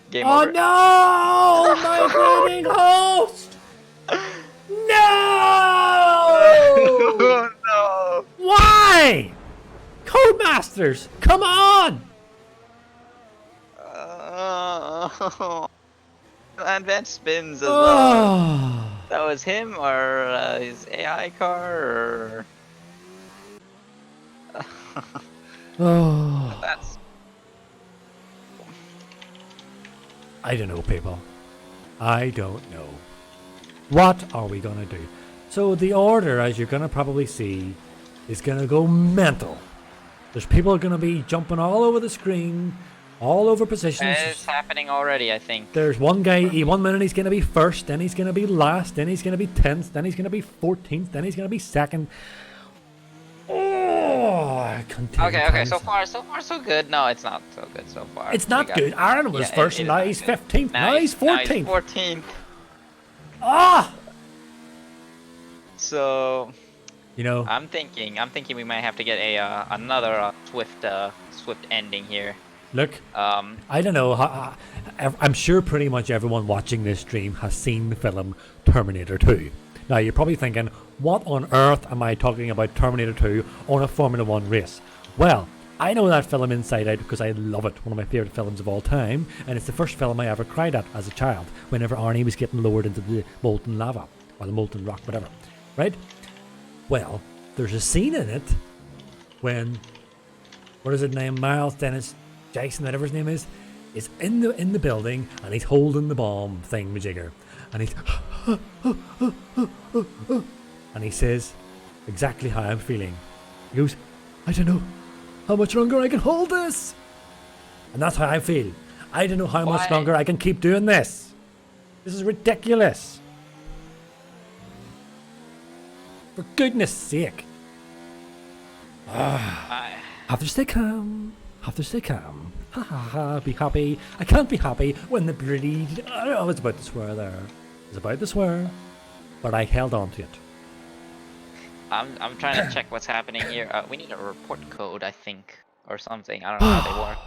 Game over. No! My winning host! No! Oh, no! Why? Codemasters, come on! And Vance spins as well. That was him, or his AI car, or... That's... I don't know, people. I don't know. What are we gonna do? So the order, as you're gonna probably see, is gonna go mental. There's people gonna be jumping all over the screen, all over positions. It's happening already, I think. There's one guy, 1 minute he's gonna be first, then he's gonna be last, then he's gonna be 10th, then he's gonna be 14th, then he's gonna be second. Oh! I contain Okay. So far, so good. No, it's not so good so far. It's not good. Aaron was first, and now he's 15th. Now he's 14th. 14th. Ah! So, you know, I'm thinking we might have to get a another swift ending here. Look, I don't know. I'm sure pretty much everyone watching this stream has seen the film Terminator 2. Now, you're probably thinking, what on earth am I talking about Terminator 2 on a Formula 1 race? Well, I know that film inside out because I love it. One of my favourite films of all time. And it's the first film I ever cried at as a child, whenever Arnie was getting lowered into the molten lava, or the molten rock, whatever. Right? Well, there's a scene in it when, what is his name, Miles Dennis Jason, whatever his name is in the building, and he's holding the bomb thingamajigger, and he's and he says exactly how I'm feeling. He goes, I don't know how much longer I can hold this, and that's how I feel. I don't know how much longer I can keep doing this. This is ridiculous. For goodness sake. Have to stay calm. Have to stay calm. Ha ha ha, be happy. I can't be happy when the bloody... I was about to swear there. I was about to swear, but I held on to it. I'm trying to check what's happening here. We need a report code, I think, or something. I don't know how they work.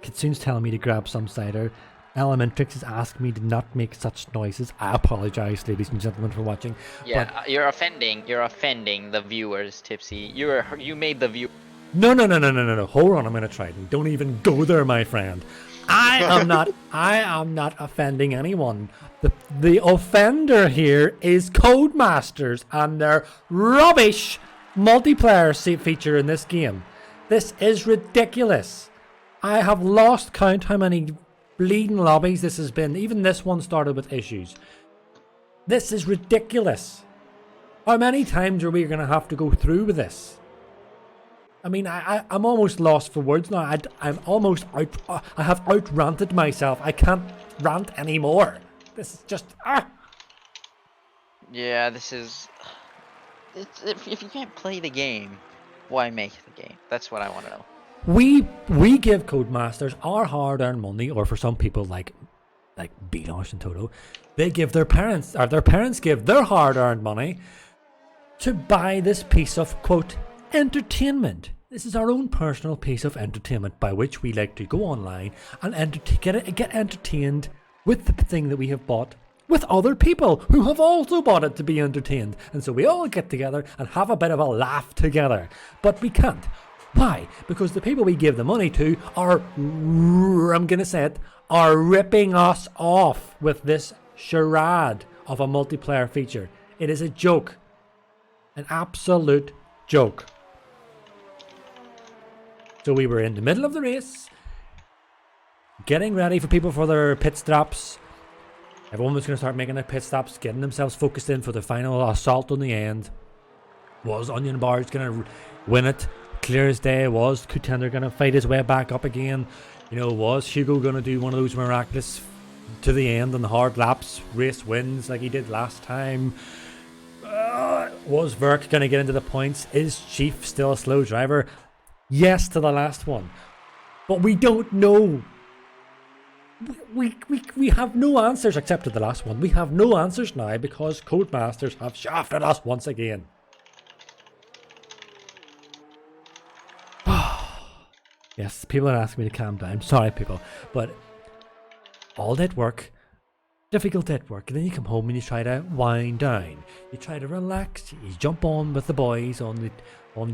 Kitsune's telling me to grab some cider. Elementrix is asking me to not make such noises. I apologize, ladies and gentlemen, for watching. Yeah, but you're offending the viewers, Tipsy. You made the view. No. Hold on, I'm gonna try it. Don't even go there, my friend. I am not offending anyone. The offender here is Codemasters and their rubbish multiplayer feature in this game. This is ridiculous. I have lost count how many bleeding lobbies this has been. Even this one started with issues. This is ridiculous. How many times are we going to have to go through with this? I mean, I'm almost lost for words now. I'm almost out. I have out-ranted myself. I can't rant anymore. This is just... Yeah, this is... If you can't play the game, why make the game? That's what I want to know. We give Codemasters our hard-earned money, or for some people like Beanosh and Toto, they give their parents, or their parents give their hard-earned money to buy this piece of, quote, entertainment. This is our own personal piece of entertainment by which we like to go online and get entertained with the thing that we have bought with other people who have also bought it to be entertained. And so we all get together and have a bit of a laugh together. But we can't. Why? Because the people we give the money to are, I'm going to say it, are ripping us off with this charade of a multiplayer feature. It is a joke. An absolute joke. So we were in the middle of the race, getting ready for people for their pit stops. Everyone was going to start making their pit stops, getting themselves focused in for the final assault on the end. Was Onion Barge going to win it? Clear as day. Was Contender going to fight his way back up again? You know, was Hugo going to do one of those miraculous to the end on the hard laps, race wins like he did last time? Was Verk going to get into the points? Is Chief still a slow driver? Yes to the last one. But we don't know. We have no answers except to the last one. We have no answers now because Codemasters have shafted us once again. Yes, people are asking me to calm down. Sorry, people. But all that work, difficult at work, and then you come home and you try to wind down. You try to relax. You jump on with the boys on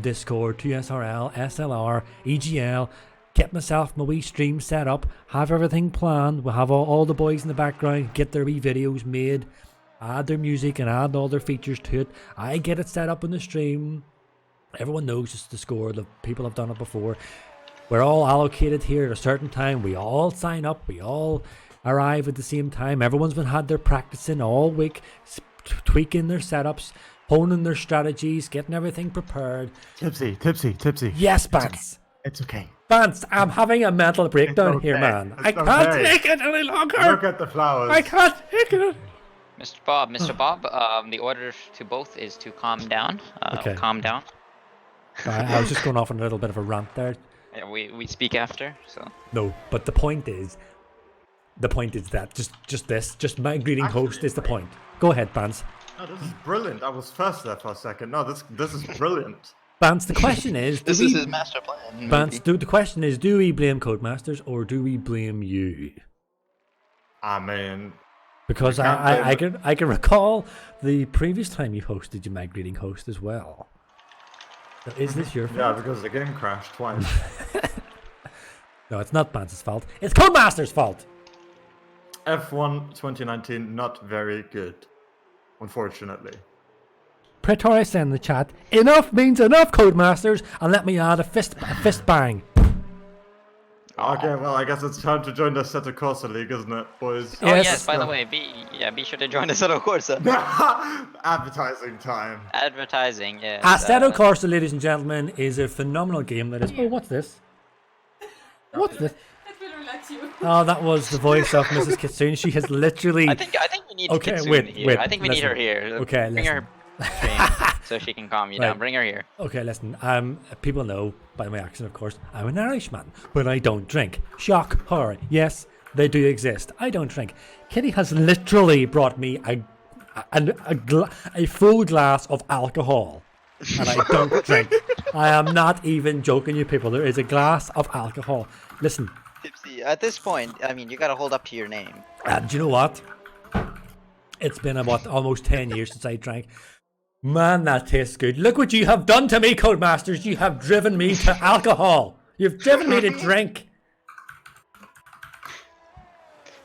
Discord, 2SRL, SLR, EGL. Get myself my wee stream set up. Have everything planned. We'll have all the boys in the background. Get their wee videos made. Add their music and add all their features to it. I get it set up in the stream. Everyone knows it's the score. The people have done it before. We're all allocated here at a certain time. We all sign up. We all arrive at the same time. Everyone's been had their practicing all week, tweaking their setups, honing their strategies, getting everything prepared. Tipsy. Yes, Bance. It's okay. Bance, I'm having a mental breakdown here, man. I can't take it any longer. Look at the flowers. I can't take it. Mr. Bob, the order to both is to calm down. Okay. Calm down. I was just going off on a little bit of a rant there. Yeah, we speak after, so. No, but the point is that just my greeting host is the point. Go ahead, Bance. No, this is brilliant. I was first there for a second. No, this is brilliant. Bance, the question is... this is his master plan. Bance, the question is, do we blame Codemasters or do we blame you? I mean... Because I can recall the previous time you hosted your migrating host as well. So is this your fault? Yeah, because the game crashed twice. No, it's not Bance's fault. It's Codemasters' fault! F1 2019, not very good. Unfortunately. Pretoria said in the chat, enough means enough, Codemasters, and let me add a fist bang. Okay, well, I guess it's time to join the Assetto Corsa League, isn't it, boys? Oh yes, by the way, be sure to join Assetto Corsa. Advertising time. Advertising, yes. Assetto Corsa, ladies and gentlemen, is a phenomenal game that is... Oh, what's this? What's this? That will relax you. Oh, that was the voice of Mrs. Kitsune. She has literally... I think we need Kitsune here. Wait, I think we need her here. Okay, Bring listen. her so she can calm you down. Bring her here. Okay, listen. People know by my accent, of course, I'm an Irishman, but I don't drink. Shock, horror. Yes, they do exist. I don't drink. Kitty has literally brought me a full glass of alcohol, and I don't drink. I am not even joking, you people. There is a glass of alcohol. Listen. Tipsy, at this point, I mean, you gotta hold up to your name. Do you know what? It's been about almost 10 years since I drank. Man, that tastes good. Look what you have done to me, Codemasters. You have driven me to alcohol. You've driven me to drink.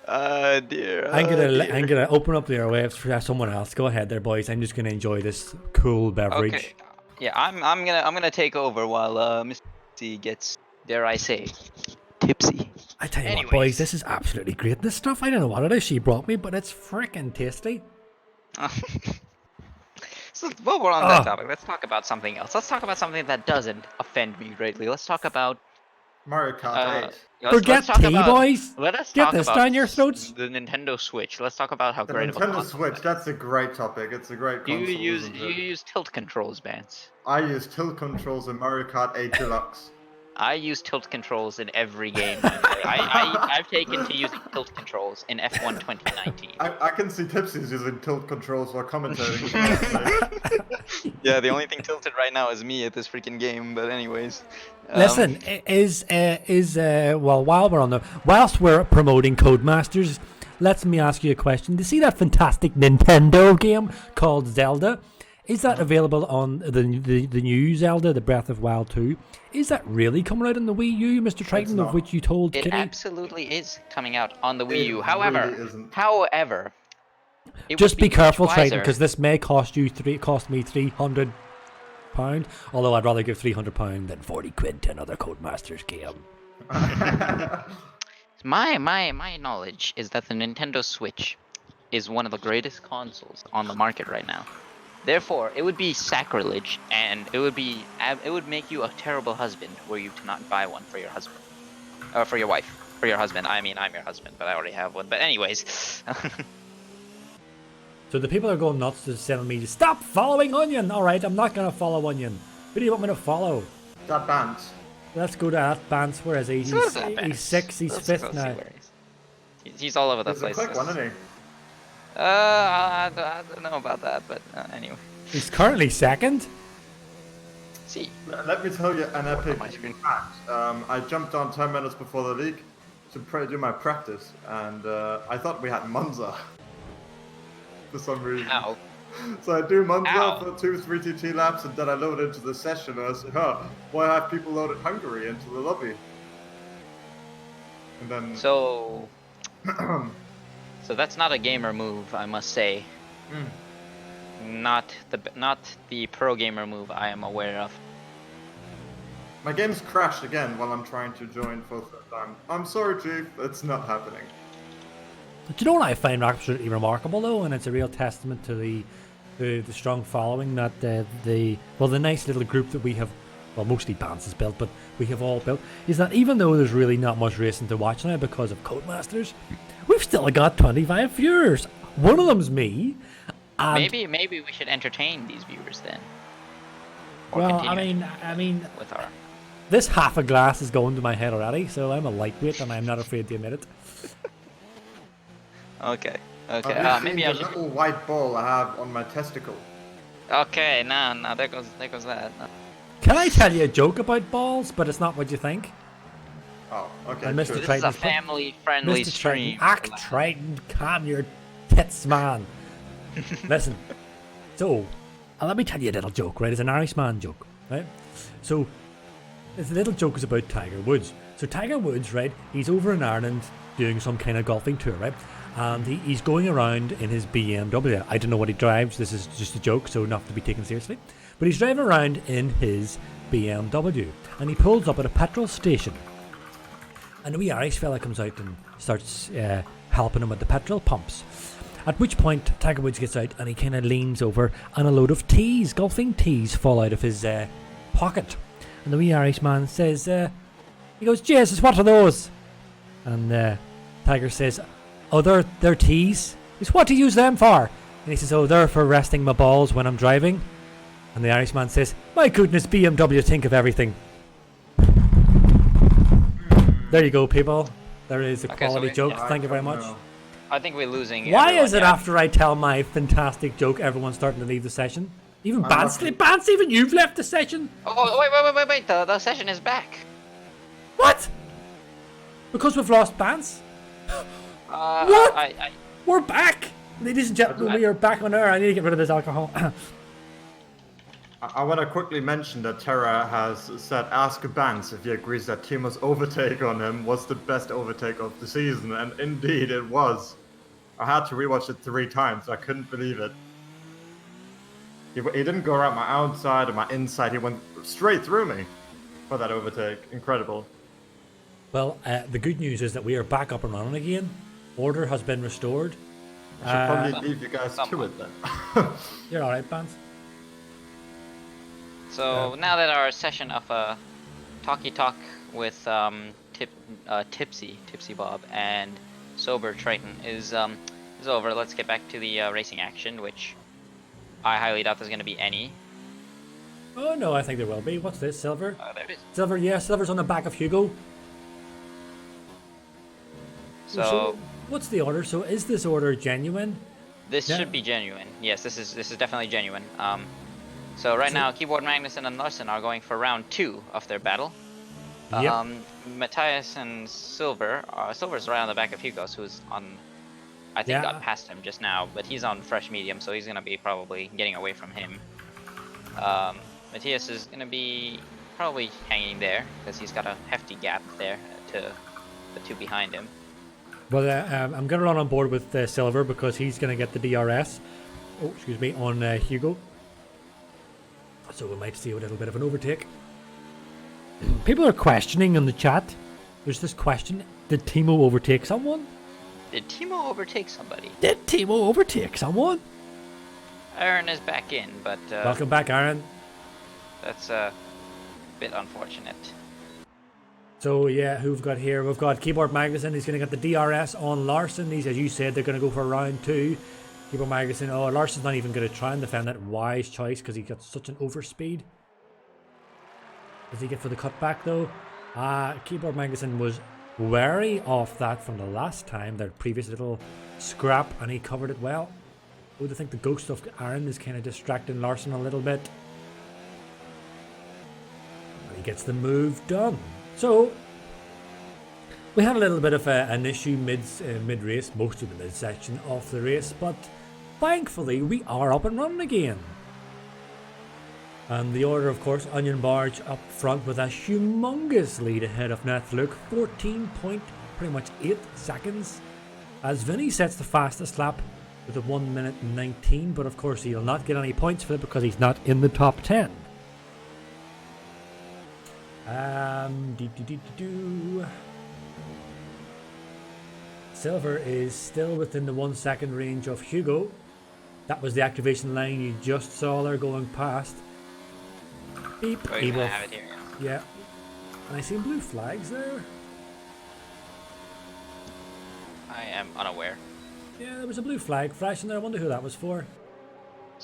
Dear. I'm gonna open up the airwaves for someone else. Go ahead there, boys. I'm just gonna enjoy this cool beverage. Okay. Yeah, I'm gonna take over while Mr. T gets, dare I say, tipsy. I tell you what, boys, this is absolutely great. This stuff, I don't know what it is she brought me, but it's freaking tasty. So while we're on that topic, let's talk about something else. Let's talk about something that doesn't offend me greatly. Let's talk about Mario Kart 8. Forget tea, boys. Let us Get talk this about down your throats. the Nintendo Switch. Let's talk about how The great of a Nintendo console Switch, that that's a great topic. It's a great is. console. You isn't it? use tilt controls, Vance. I use tilt controls in Mario Kart 8 Deluxe. I use tilt controls in every game I play. I've taken to using tilt controls in F1 2019. I can see Tipsy's using tilt controls while commentating. Yeah, the only thing tilted right now is me at this freaking game. But anyways, Listen, whilst we're promoting Codemasters, let me ask you a question. Do you see that fantastic Nintendo game called Zelda? Is that available on the new Zelda, the Breath of Wild 2? Is that really coming out on the Wii U, Mr. Triton, of which you told Kitty? It absolutely is coming out on the Wii U. It However, really isn't. it Just would be careful, much Triton, wiser. because this may cost me £300. Although I'd rather give £300 than 40 quid to another Codemasters game. My knowledge is that the Nintendo Switch is one of the greatest consoles on the market right now. Therefore, it would be sacrilege, and it would make you a terrible husband were you to not buy one for your husband, or for your wife, for your husband. I mean, I'm your husband, but I already have one. But anyways, So the people are going nuts to telling me to stop following Onion. All right, I'm not gonna follow Onion. Who do you want me to follow? That band. Let's go to Bance. Where is he? He's 6. He's 5th now. He's all over the He's a place. quick one, isn't he? I don't know about that, but anyway. He's currently 2nd. See. Let me tell you an epic my screen. fact. I jumped on 10 minutes before the league to do my practice, and I thought we had Monza for some reason. Ow. So I do Monza Ow. for 2-3 TT laps, and then I load into the session, and I said, why have people loaded Hungary into the lobby? And then... So that's not a gamer move, I must say. Not the pro gamer move I am aware of. My game's crashed again while I'm trying to join for the third time. I'm sorry, Chief, it's not happening. But you know what I find absolutely remarkable though, and it's a real testament to the strong following that the nice little group that we have, well, mostly Bance has built, but we have all built, is that even though there's really not much racing to watch now because of Codemasters, we've still got 25 viewers. One of them's me. And Maybe we should entertain these viewers then. Or well, continue I mean, with our. this half a glass is going to my head already, so I'm a lightweight and I'm not afraid to admit it. Okay. Have Okay. you Maybe seen I the should. little white ball I have on my testicle? Okay. No. There goes that. Can I tell you a joke about balls? But it's not what you think. Oh, okay. And Mr. Sure. This is Triton a is put- family-friendly Mr. stream. Triton, act Triton, calm your tits, man. Listen, so let me tell you a little joke, right? It's an Irishman joke, right? So this little joke is about Tiger Woods. So Tiger Woods, right? He's over in Ireland doing some kind of golfing tour, right? And he's going around in his BMW. I don't know what he drives. This is just a joke, so not to be taken seriously. But he's driving around in his BMW, and he pulls up at a petrol station. And a wee Irish fella comes out and starts helping him at the petrol pumps. At which point, Tiger Woods gets out and he kind of leans over, and a load of tees, golfing tees, fall out of his pocket. And the wee Irishman says, he goes, Jesus, what are those? And Tiger says, oh, they're tees. He says, what do you use them for? And he says, oh, they're for resting my balls when I'm driving. And the Irishman says, my goodness, BMW, think of everything. There you go, people. There is a quality joke. Thank you very much. I think we're losing. Why is it after I tell my fantastic joke, everyone's starting to leave the session? Even Bance, even you've left the session. Oh, wait! The session is back. What? Because we've lost Bance? What? We're back, ladies and gentlemen. We are back on air. I need to get rid of this alcohol. I want to quickly mention that Terra has said, ask Bance if he agrees that Thimo's overtake on him was the best overtake of the season, and indeed it was. I had to rewatch it 3 times. I couldn't believe it. He didn't go around my outside or my inside. He went straight through me for that overtake. Incredible. Well, the good news is that we are back up and running again. Order has been restored. I should probably leave you guys to it then. You're alright, Bance. So now that our session of talky talk with TipsyBob and sober Triton is over, let's get back to the racing action, which I highly doubt there's going to be any. Oh no, I think there will be. What's this? Silver? There it is. Silver, yeah, Silver's on the back of Hugo. So what's the order? So is this order genuine? This should be genuine. Yes, this is definitely genuine. So right now, Keyboard Magnussen and Larson are going for round 2 of their battle. Yep. Matthias and Silver. Silver's right on the back of Hugo's, who's on. I think got past him just now, but he's on fresh medium, so he's gonna be probably getting away from him. Matthias is gonna be probably hanging there because he's got a hefty gap there to the 2 behind him. Well, I'm gonna run on board with Silver because he's gonna get the DRS. Oh, excuse me, on Hugo. So we might see a little bit of an overtake. People are questioning in the chat. There's this question: did Thimo overtake someone? Did Thimo overtake somebody? Did Thimo overtake someone? Aaron is back in, but welcome back, Aaron. That's a bit unfortunate. So yeah, who we've got here? We've got Keyboard Magnussen. He's going to get the DRS on Larson. These, as you said, they're going to go for round 2. Keyboard Magnussen. Oh, Larson's not even going to try and defend that. Wise choice because he got such an overspeed. Does he get for the cutback though? Keyboard Magnussen was wary of that from the last time, their previous little scrap, and he covered it well. Oh, I think the ghost of Aaron is kind of distracting Larson a little bit. And he gets the move done. So we had a little bit of an issue mid-race, most of the mid-section of the race, but thankfully we are up and running again. And the order, of course, Onion Barge up front with a humongous lead ahead of Nethluke, 14.8 seconds, as Vinny sets the fastest lap with a 1 minute 19, but of course he'll not get any points for it because he's not in the top 10. Silver is still within the 1 second range of Hugo. That was the activation line you just saw there going past. Beep. Yeah. And I see blue flags there. I am unaware. Yeah, there was a blue flag flashing there. I wonder who that was for.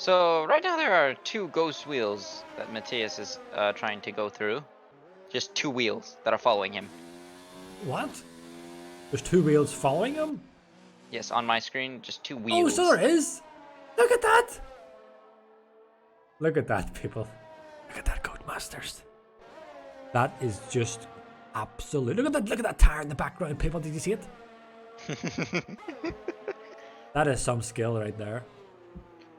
So right now there are 2 ghost wheels that Matthias is trying to go through. Just 2 wheels that are following him. What? There's 2 wheels following him? Yes, on my screen, just 2 Oh, wheels. so there is. Look at that. Look at that, people. Look at that, Codemasters. That is just absolute. Look at that tire in the background, people. Did you see it? That is some skill right there.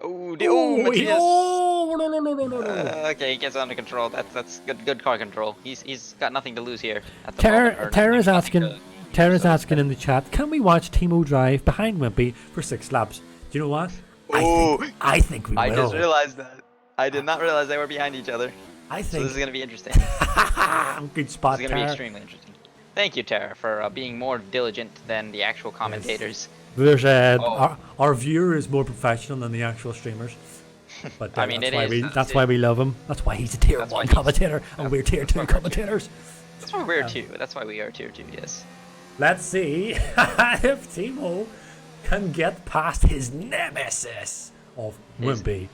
Oh, Oh, Matthias! oh, no. Okay, he gets under control. That's good car control. He's got nothing to lose here at the moment. Tara's asking in the chat, can we watch Thimo drive behind Wimpy for 6 laps? Do you know what? I think we will. I just realized that. I did not realize they were behind each other. I think so. This is gonna be interesting. Good spot, This is gonna be extremely interesting. Thank you, Tara, for being more diligent than the actual commentators. There's our viewer is more professional than the actual streamers. But I mean, that's why we love him. That's why he's a tier 1 commentator and we're tier 2 commentators. That's why we're 2. That's why we are tier 2. Yes. Let's see if Thimo can get past his nemesis of Wimpy.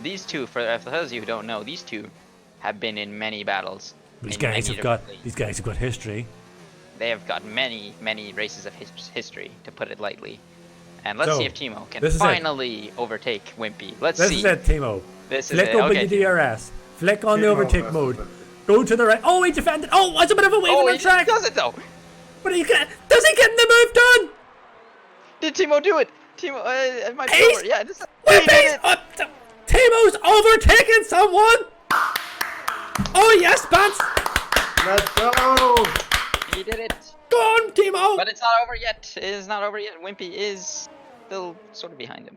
These 2, for those of you who don't know, these 2 have been in many battles. These guys have got history. They have got many races of history, to put it lightly. And let's see if Thimo can finally overtake Wimpy. Let's see. This is it, Thimo. Flick open the DRS. Flick on the overtake mode. Go to the right. Oh, he defended. Oh, it's a bit of a wave on the track. He does it though. But does he get the move done? Did Thimo do it? Thimo, it might be over. Yeah, Timo's overtaken someone. Oh yes, Bats. Let's go. He did it. Go on, Thimo. But it's not over yet. It is not over yet. Wimpy is still sort of behind him.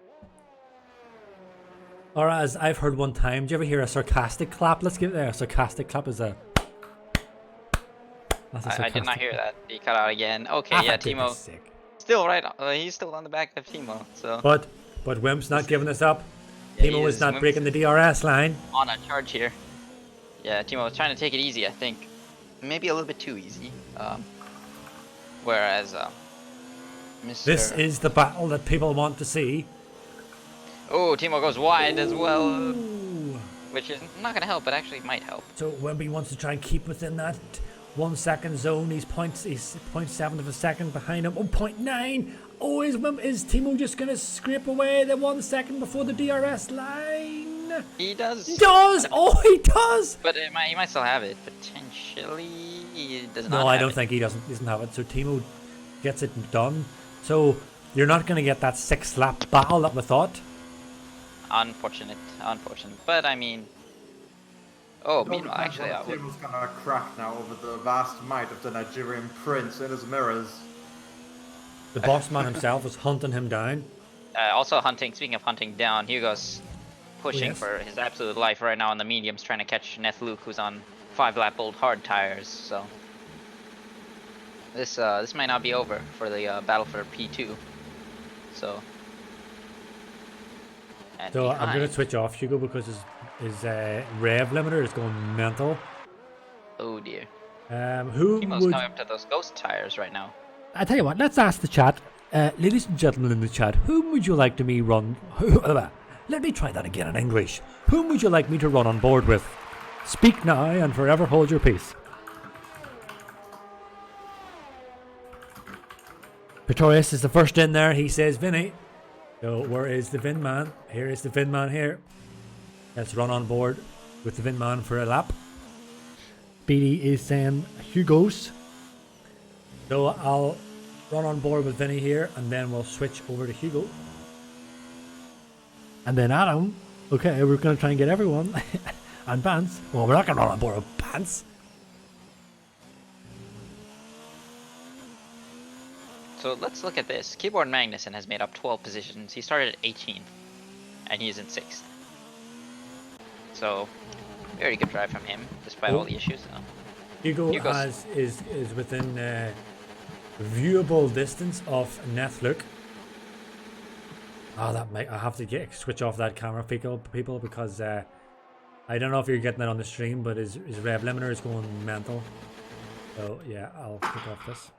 Or as I've heard one time, do you ever hear a sarcastic clap? Let's give it there. A sarcastic clap is a... I did not hear that. He cut out again. Okay, yeah, Thimo. Still right. He's still on the back of Thimo. So. But Wimp's not giving us up. Yeah, Thimo is not breaking the DRS line. On a charge here. Yeah, Thimo was trying to take it easy, I think. Maybe a little bit too easy. Whereas, Mr. This is the battle that people want to see. Oh, Thimo goes wide as well. Ooh. Which is not going to help, but actually might help. So Wimpy wants to try and keep within that 1 second zone. He's 0.7 of a second behind him. Oh, 0.9. Oh, is Thimo just going to scrape away the 1 second before the DRS line? He does. He does. Oh, he does. But he might still have it. Potentially, he does not. No, I don't think he doesn't have it. So Thimo gets it done. So you're not going to get that 6-lap battle that we thought. Unfortunate. But I mean, meanwhile, actually, Thimo's gonna crack now over the vast might of the Nigerian prince in his mirrors. The boss man himself was hunting him down. Also hunting. Speaking of hunting down, Hugo's pushing for his absolute life right now on the mediums, trying to catch Luke, who's on 5-lap old hard tires. So this might not be over for the battle for P2. So. So I'm going to switch off Hugo because his rev limiter is going mental. Oh dear. Timo's coming up to those ghost tires right now. I tell you what, let's ask the chat. Ladies and gentlemen in the chat, whom would you like to me run... Let me try that again in English. Whom would you like me to run on board with? Speak now and forever hold your peace. Pretorius is the first in there. He says Vinny. So where is the Vin man? Here is the Vin man here. Let's run on board with the Vin man for a lap. Beatty is saying Hugo's. So I'll run on board with Vinny here and then we'll switch over to Hugo. And then Adam. Okay, we're going to try and get everyone. And Pants. Well, we're not going to run on board with Pants. So let's look at this. Keyboard Magnussen has made up 12 positions. He started at 18th, and he's in 6th. So, very good drive from him, despite all the issues. Hugo is within viewable distance of Luke. Oh, I have to switch off that camera, people, because I don't know if you're getting that on the stream, but his rev limiter is going mental. So yeah, I'll pick off this.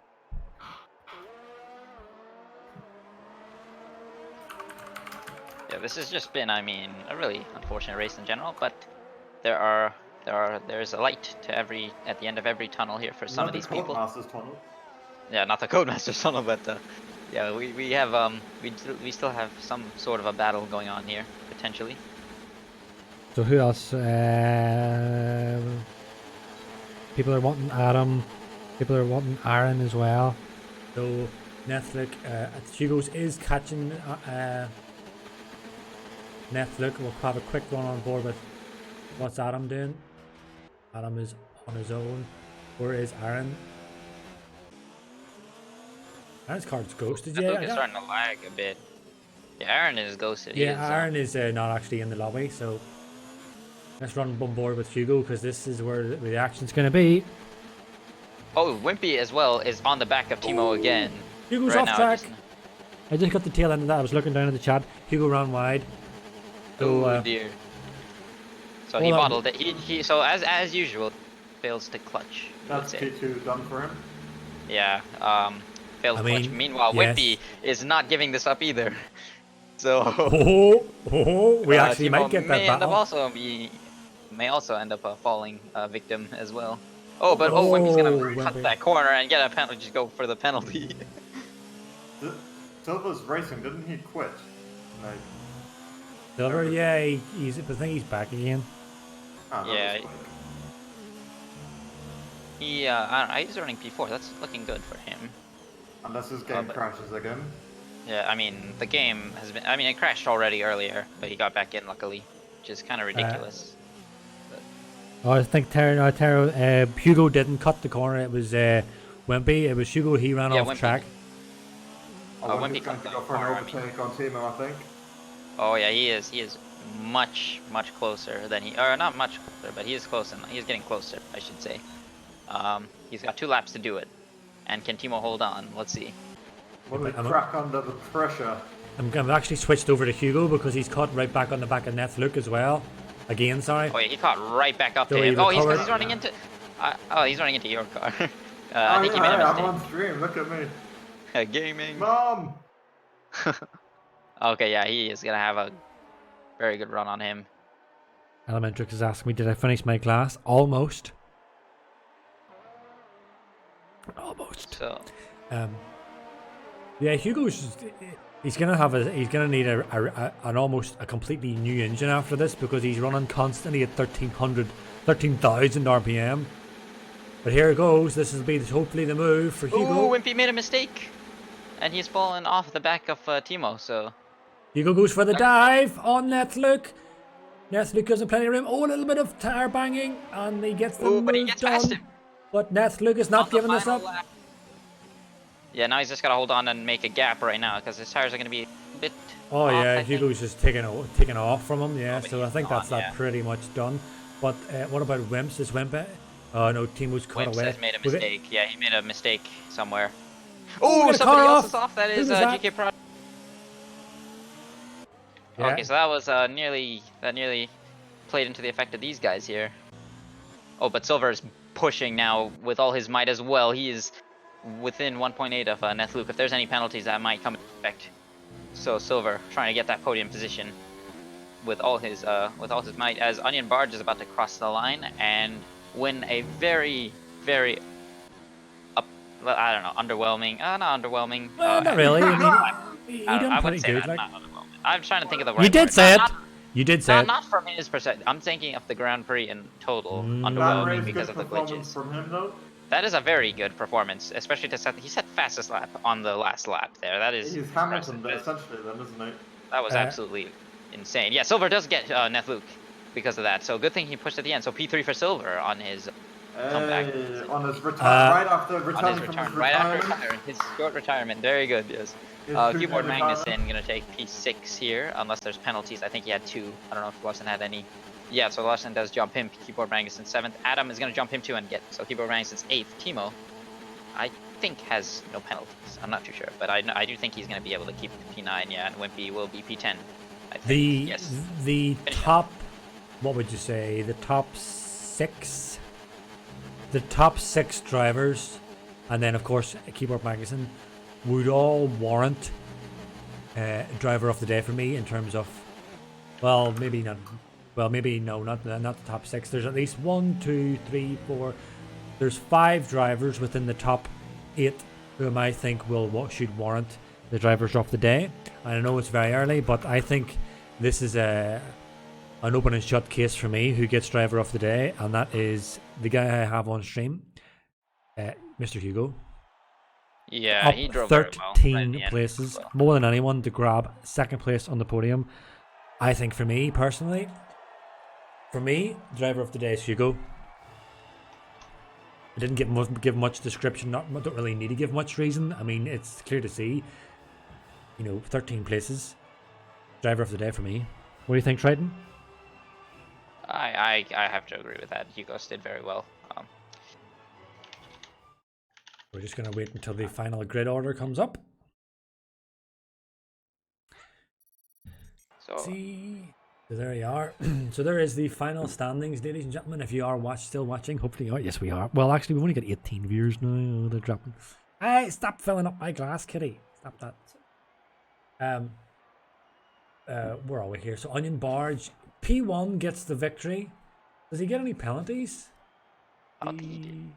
Yeah, this has just been, I mean, a really unfortunate race in general, but there's a light at the end of every tunnel here for some of these people. Not the Codemasters tunnel. Yeah, not the Codemasters tunnel, but yeah, we have we still have some sort of a battle going on here potentially. So who else? People are wanting Adam. People are wanting Aaron as well. So Netflix, Hugo's is catching Netflix. We'll have a quick run on board with what's Adam doing. Adam is on his own. Where is Aaron? Aaron's card's ghosted. Yeah, it's starting to lag a bit. Yeah, Aaron is ghosted. Yeah, Aaron is not actually in the lobby, so let's run on board with Hugo because this is where the action's going to be. Oh, Wimpy as well is on the back of Thimo again. Hugo's off track. I just got the tail end of that. I was looking down at the chat. Hugo ran wide. So, oh dear. So he bottled it. He so as usual fails to clutch. That's P2 done for him. Yeah. Failed to clutch. Meanwhile, yes. Wimpy is not giving this up either. So we actually might get that battle. May also end up falling victim as well. Oh, but Wimpy's gonna cut that corner and get a penalty. Just go for the penalty. Silver's racing, didn't he quit? Like, Silver, yeah, I think he's back again. Yeah. I don't know, he's running P4. That's looking good for him. Unless his game crashes again. Yeah, I mean, the game has been... I mean, it crashed already earlier, but he got back in, luckily. Which is kind of ridiculous. I think Hugo didn't cut the corner. It was Wimpy. It was Hugo. He ran off track. Wimpy going to go for an overtake on Thimo, I think. Oh, yeah, he is. He is much closer than he... Or, not much closer, but he is close. He's getting closer, I should say. He's got 2 laps to do it. And can Thimo hold on? Let's see. When we crack under the pressure. I've actually switched over to Hugo because he's caught right back on the back of Netflix as well. Again, sorry. Oh yeah, he caught right back up to him. Oh, he's running into... he's running into your car. I think he made a mistake. I'm on stream, look at me. Gaming. Mom! Okay, yeah, he is going to have a very good run on him. Elementrix is asking me, did I finish my glass? Almost. Almost. So... yeah, Hugo's... He's gonna need an almost a completely new engine after this because he's running constantly at 13,000 RPM. But here it goes. This will be hopefully the move for Hugo. Ooh, Wimpy made a mistake, and he's fallen off the back of Thimo. So Hugo goes for the dive on Netflix. Netflix doesn't plenty of room. Oh, a little bit of tire banging, and he gets the move but he gets done. Past him. But Netflix is not giving this up. Lap. Yeah, now he's just got to hold on and make a gap right now because his tires are going to be a bit Oh off, yeah, Hugo's just taking off from him, yeah, so I think that's pretty much done. But what about Wimps? Is Wimp... Oh no, Timo's cut away. Wimps has made a mistake. Yeah, he made a mistake somewhere. Oh, somebody else is off. That is GK Pro. Yeah. Okay, so that was nearly played into the effect of these guys here. Oh, but Silver is pushing now with all his might as well. He is within 1.8 of Netflix. If there's any penalties, that might come into effect. So Silver trying to get that podium position with all his might as Onion Barge is about to cross the line and win a very I don't know, underwhelming. Not underwhelming. Well, not really. I mean, he done pretty good. Like, I'm trying to think of the right. You did say it. You did say it. Not from his perspective. I'm thinking of the Grand Prix in total. Underwhelming because of the glitches. From him, though? That is a very good performance, especially to set. He set fastest lap on the last lap there. That is. He's Hamilton, essentially, then, isn't he? That was absolutely insane. Yeah, Silver does get Netflix because of that. So good thing he pushed at the end. So P3 for Silver on his comeback. On his return, right after returning from his right retirement. after his short retirement. Very good. Yes. Keyboard Magnussen gonna take P6 here, unless there's penalties. I think he had 2. I don't know if Larson had any. Yeah, so Larson does jump him. Keyboard Magnussen 7th. Adam is gonna jump him too and get. So Keyboard Magnussen's 8th. Timo, I think has no penalties. I'm not too sure, but I do think he's gonna be able to keep P9. Yeah, and Wimpy will be P10. I think. The top, what would you say? The top 6. The top 6 drivers, and then of course Keyboard Magnussen would all warrant driver of the day for me in terms of, well, maybe not. Well, maybe no, not the top 6. There's at least 1, 2, 3, 4. There's 5 drivers within the top 8 whom I think should warrant the drivers of the day. I know it's very early, but I think this is an open and shut case for me who gets driver of the day, and that is the guy I have on stream, Mr. Hugo. Yeah, up he drove 13 very well places, more than anyone, to grab 2nd place on the podium. I think for me, personally, driver of the day is Hugo. I didn't give much description, don't really need to give much reason. I mean, it's clear to see, 13 places. Driver of the day for me. What do you think, Triton? I have to agree with that. Hugo did very well. We're just going to wait until the final grid order comes up. So there you are. So there is the final standings, ladies and gentlemen. If you are still watching, hopefully you are. Yes, we are. Well, actually, we've only got 18 viewers now. Oh, they're dropping. Hey, stop filling up my glass, kitty. Stop that. Where are we here? So Onion Barge. P1 gets the victory. Does he get any penalties?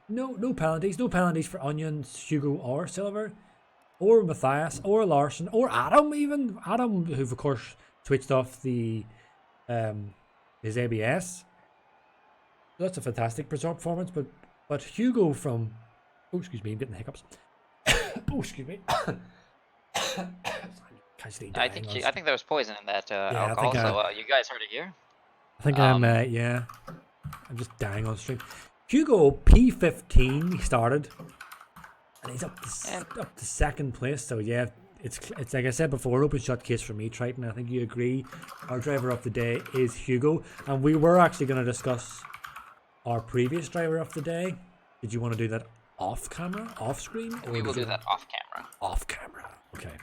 No penalties. No penalties for Onion, Hugo, or Silver, or Matthias, or Larson, or Adam even. Adam, who of course switched off the his ABS. That's a fantastic performance, but Hugo from... Oh, excuse me, I'm getting the hiccups. Oh, excuse me. I think there was poison in that alcohol, so you guys heard it here. I think I'm just dying on stream. Hugo P15 he started, and he's up to 2nd place. So yeah, it's like I said before, open shot case for me, Triton. I think you agree. Our driver of the day is Hugo, and we were actually going to discuss our previous driver of the day. Did you want to do that off camera, off screen? We will do that off camera. Off camera. Okay.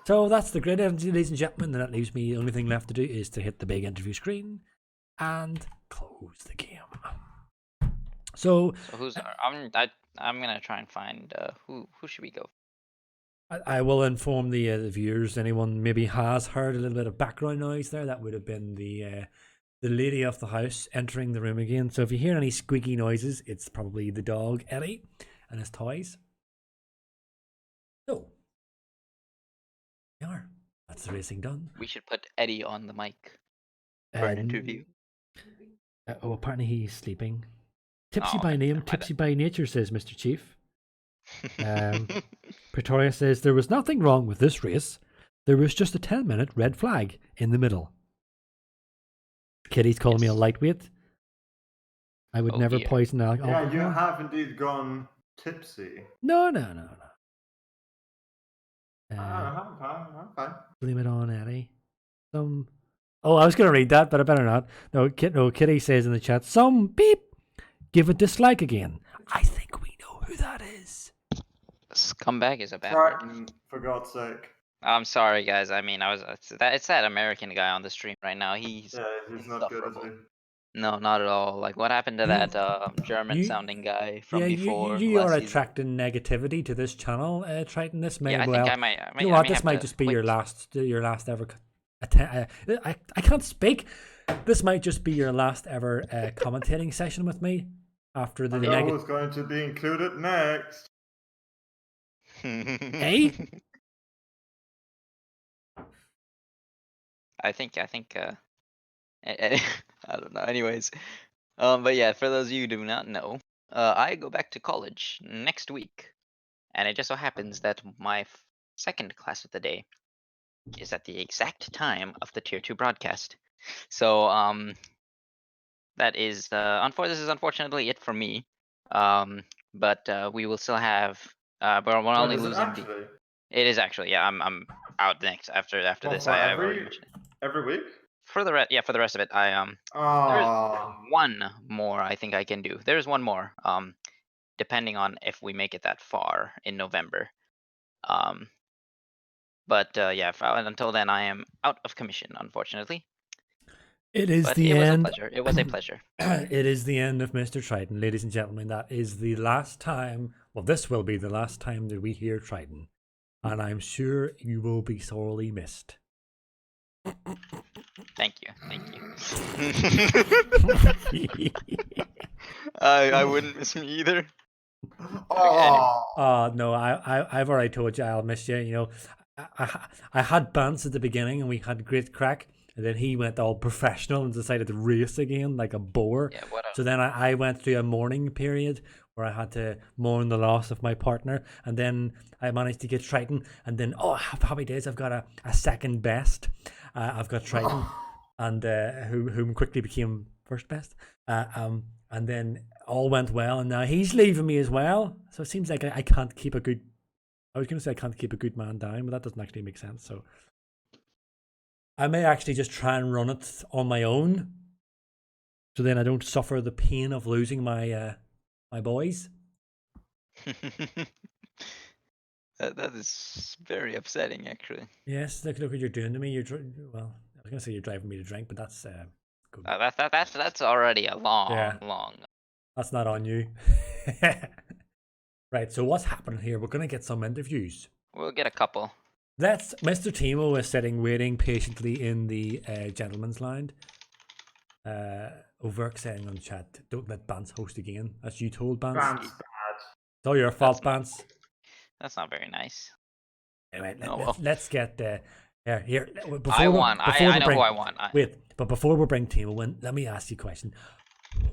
So that's the grid, ladies and gentlemen, and that leaves me. The only thing left to do is to hit the big interview screen and close the game. So who's I'm gonna try and find who should we go? I will inform the viewers. Anyone maybe has heard a little bit of background noise there, that would have been the lady of the house entering the room again. So if you hear any squeaky noises, it's probably the dog Eddie and his toys. So that's the racing done. We should put Eddie on the mic for an interview. Apparently he's sleeping. Tipsy by name, tipsy by nature, says Mr. Chief. Pretoria says there was nothing wrong with this race. There was just a 10-minute red flag in the middle. Kitty's calling me a lightweight. I would never poison alcohol. Yeah, you have indeed gone tipsy. No. I'm fine. Blame it on Eddie. I was going to read that, but I better not. No, Kitty says in the chat, some beep. Give a dislike again. I think we know who that is. Scumbag is a bad word. For God's sake. I'm sorry, guys. I mean, it's that American guy on the stream right now. He's not good, is he? No, not at all. Like, what happened to that German-sounding guy from before? You are attracting negativity to this channel, Triton. This may I think I might. You know what? This might just be your last ever. I can't speak. This might just be your last ever commentating session with me. After the who's going to be included next? Hey? I think I don't know. Anyways, but yeah, for those of you who do not know, I go back to college next week, and it just so happens that my second class of the day is at the exact time of the Tier 2 broadcast. So that is this is unfortunately it for me. But we will still have but we're only losing it is actually, yeah, I'm out next after this. I already mentioned it. Every week? For the rest of it, there's one more I think I can do. There's one more, depending on if we make it that far in November. But yeah, until then, I am out of commission, unfortunately. It is the end. It was a pleasure. It is the end of Mr. Triton, ladies and gentlemen. That is the last time. Well, this will be the last time that we hear Triton and I'm sure you will be sorely missed. Thank you. I wouldn't miss me either. Oh, No, I've already told you I'll miss you. You know, I had Bance at the beginning and we had great crack, and then he went all professional and decided to race again like a boar. Yeah, So then I went through a mourning period where I had to mourn the loss of my partner, and then I managed to get Triton, and then happy days, I've got a second best. I've got Triton, and whom quickly became first best. And then all went well, and now he's leaving me as well. So it seems like I can't keep a good. I was going to say I can't keep a good man down, but that doesn't actually make sense. So I may actually just try and run it on my own, so then I don't suffer the pain of losing my my boys. That is very upsetting, actually. Yes, look what you're doing to me. Well, I was going to say you're driving me to drink, but that's good. that's already a long. That's not on you. Right, so what's happening here? We're going to get some interviews. We'll get a couple. Mr. Thimo is sitting waiting patiently in the gentleman's lounge. Overk saying on chat, don't let Bance host again. That's you told Bance. Bance bad. It's all your fault, Bance. That's not very nice. Anyway, well. let's get here. I know who I want. Wait, but before we bring Thimo in, let me ask you a question.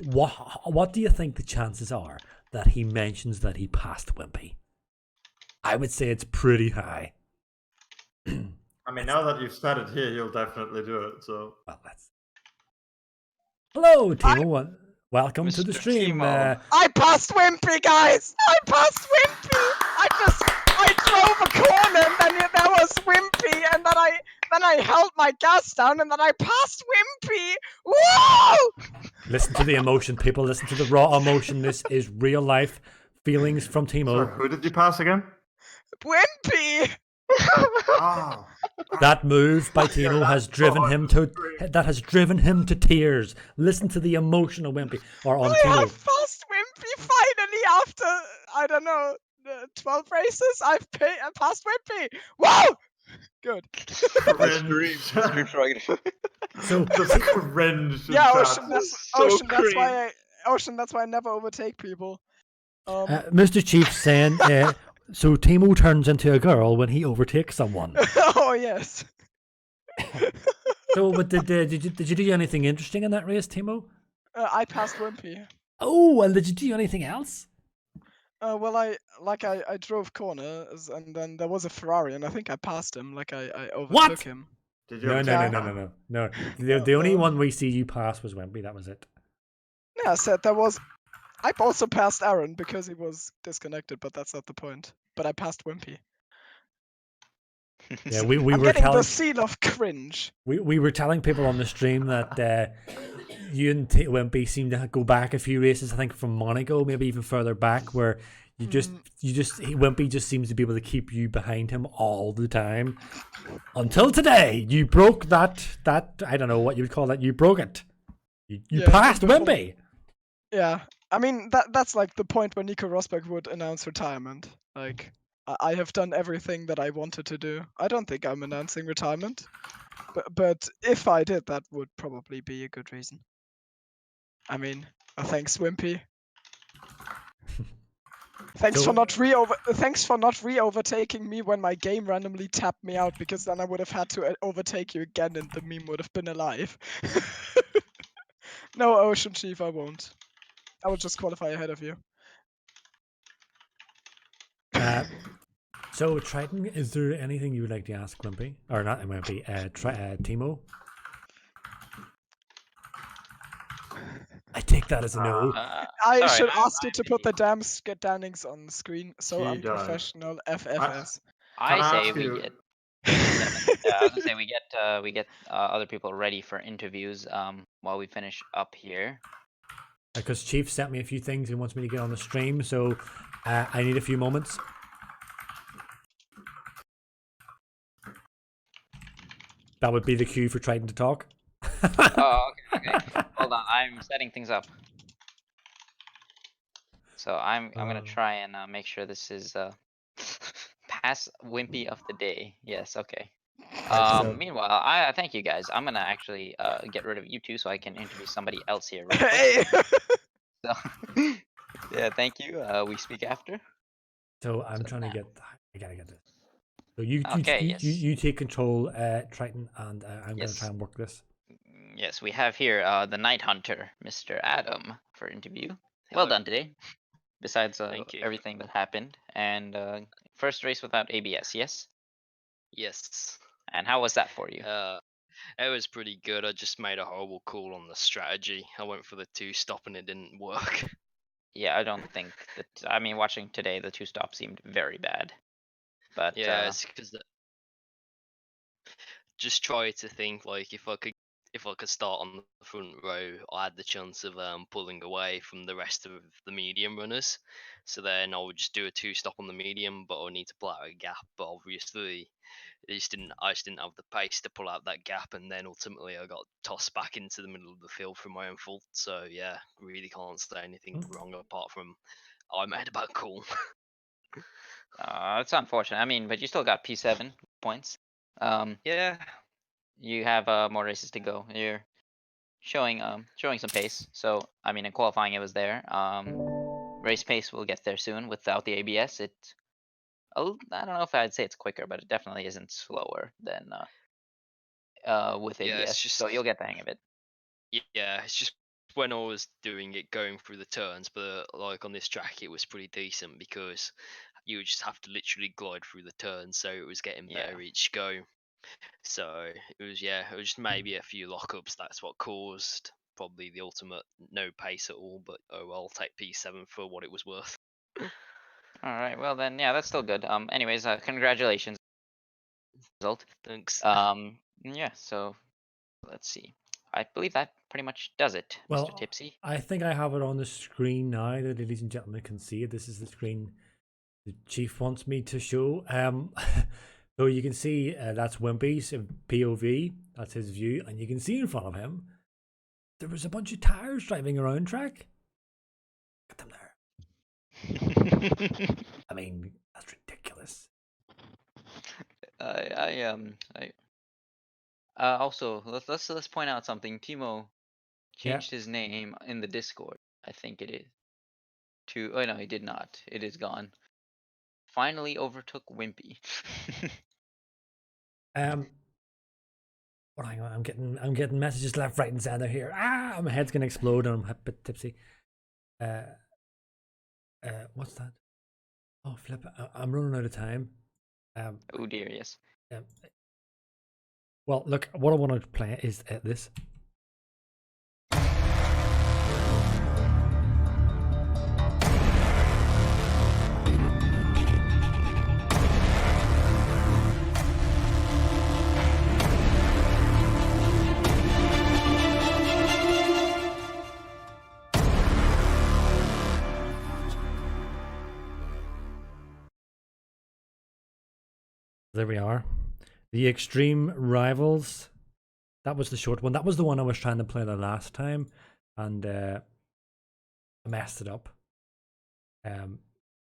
What do you think the chances are that he mentions that he passed Wimpy? I would say it's pretty high. I mean, now that you've said it here, you'll definitely do it. So. Well, Hello, Thimo. Welcome to the Mr. stream. Thimo. I passed Wimpy, guys! I passed Wimpy! I drove a corner and then there was Wimpy, and then I held my gas down and then I passed Wimpy! Whoa! Listen to the emotion, people. Listen to the raw emotion. This is real life feelings from Thimo. Sorry, who did you pass again? Wimpy! Oh. That move by Thimo has driven him to tears. Listen to the emotion of Wimpy I have passed Wimpy finally after, I don't know, 12 races. I passed Wimpy! Whoa! Good. Cringe. So Just cringe. Yeah, chat. Ocean, that's why I never overtake people. Mr. Chief saying, so Thimo turns into a girl when he overtakes someone. Oh yes. So, but did you do anything interesting in that race, Thimo? I passed Wimpy. Oh, and did you do anything else? Well, I drove corners and then there was a Ferrari and I think I passed him. Like I overtook him. Did you No. The only no. one we see you pass was Wimpy. That was it. Yeah, I said there was. I also passed Aaron because he was disconnected, but that's not the point. But I passed Wimpy. Yeah, we I'm were getting telling the seal of cringe. we were telling people on the stream that you and Wimpy seem to go back a few races. I think from Monaco, maybe even further back, where Wimpy just seems to be able to keep you behind him all the time. Until today, you broke that I don't know what you would call that. You broke it. You passed Wimpy. Yeah, I mean that's like the point where Nico Rosberg would announce retirement. Like I have done everything that I wanted to do. I don't think I'm announcing retirement, but if I did, that would probably be a good reason. I mean, thanks Wimpy. Thanks for not re-overtaking me when my game randomly tapped me out, because then I would have had to overtake you again and the meme would have been alive. No, OceanChief, I won't. I will just qualify ahead of you. So Triton, is there anything you would like to ask Wimpy? Or not Wimpy, Thimo? I take that as a no. I should ask you to put the damn standings on the screen. So unprofessional FFS. I say we get. I was gonna say we get other people ready for interviews while we finish up here. Because Chief sent me a few things he wants me to get on the stream, so I need a few moments. That would be the cue for Triton to talk. Oh, okay. Hold on, I'm setting things up. So I'm gonna try and make sure this is Pass Wimpy of the day. Yes, okay. Right, so Meanwhile, I thank you guys. I'm gonna actually get rid of you two so I can interview somebody else here real quick. Hey! So, yeah, thank you. We speak after. so I'm So trying to now- get. I gotta get this. So you Okay, yes. you take control, Triton, and I'm gonna Yes. try and work this. Yes, we have here the Night Hunter, Mr. Adam, for interview. Well done today. Besides Thank you. everything that happened, and first race without ABS, yes. Yes. And how was that for you? It was pretty good. I just made a horrible call on the strategy. I went for the 2-stop and it didn't work. Yeah, I don't think that. I mean, watching today, the 2-stop seemed very bad. But Yeah, it's because just try to think like if I could start on the front row, I had the chance of pulling away from the rest of the medium runners. So then I would just do a 2-stop on the medium, but I need to pull out a gap. But obviously, I just didn't have the pace to pull out that gap, and then ultimately I got tossed back into the middle of the field from my own fault. So yeah, really can't say anything wrong apart from I made a bad call. it's unfortunate. I mean, but you still got P7 points. Yeah. You have more races to go. You're showing some pace. So I mean, in qualifying it was there. Race pace will get there soon without the ABS. I don't know if I'd say it's quicker, but it definitely isn't slower than with Yeah, ABS. it's just So you'll get the hang of it. yeah, it's just when I was doing it going through the turns, but like on this track it was pretty decent because you would just have to literally glide through the turns, so it was getting better each go. So it was just maybe a few lockups. That's what caused probably the ultimate no pace at all. But oh well, I'll take P7 for what it was worth. All right. Well then, yeah, that's still good. Anyways, congratulations. Result. Thanks. Yeah. So let's see. I believe that pretty much does it, Well, Mr. Tipsy. I think I have it on the screen now. The ladies and gentlemen can see it. This is the screen the chief wants me to show. So you can see that's Wimpy's POV. That's his view, and you can see in front of him there was a bunch of tires driving around track. Get them there. I mean, that's ridiculous. Also, let's point out something. Thimo changed his name in the Discord. I think it is to. Oh no, he did not. It is gone. Finally overtook Wimpy. Well, hang on, I'm getting messages left, right, and center here. My head's gonna explode, and I'm a bit tipsy. What's that? Oh, flip! I'm running out of time. Oh dear, yes. Well, look, what I want to play is this. There we are. The Extreme Rivals. That was the short one. That was the one I was trying to play the last time, and I messed it up. I'm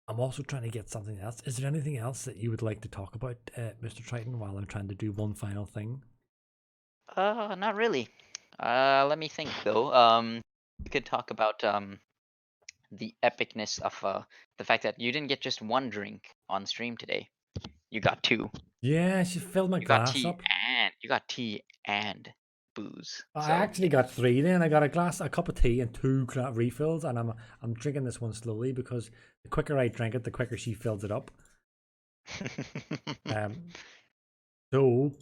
also trying to get something else. Is there anything else that you would like to talk about, Mr. Triton, while I'm trying to do one final thing? Not really. Let me think though. We could talk about the epicness of the fact that you didn't get just one drink on stream today. You got two. Yeah, she filled my glass up. You got tea and booze. I actually got three. Then I got a cup of tea, and two refills, and I'm drinking this one slowly because the quicker I drink it, the quicker she fills it up. So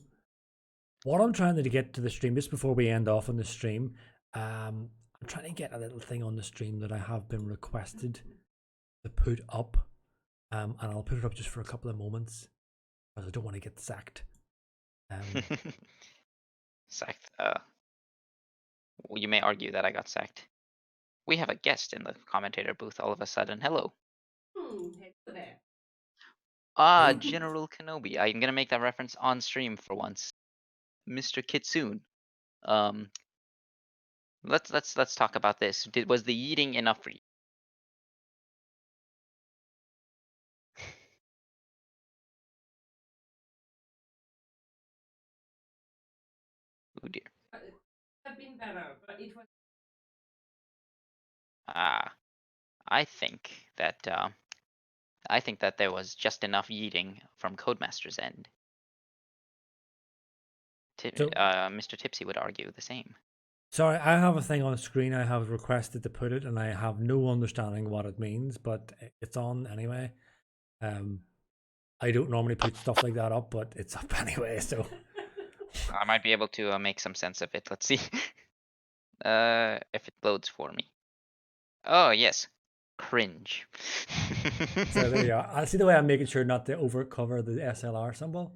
what I'm trying to get to the stream just before we end off on the stream, I'm trying to get a little thing on the stream that I have been requested to put up, and I'll put it up just for a couple of moments because I don't want to get sacked. Sacked. Well, you may argue that I got sacked. We have a guest in the commentator booth all of a sudden. Hello. Hello there. General Kenobi. I'm gonna make that reference on stream for once. Mr. Kitsune. Let's talk about this. Was the eating enough for you? dear. Have been better, but it was. I think that there was just enough yeeting from Codemaster's end. Mr. Tipsy would argue the same. Sorry, I have a thing on screen. I have requested to put it, and I have no understanding what it means, but it's on anyway. I don't normally put stuff like that up, but it's up anyway, so. I might be able to make some sense of it. Let's see if it loads for me. Oh, yes. Cringe. So there you are. I see the way I'm making sure not to overcover the SLR symbol.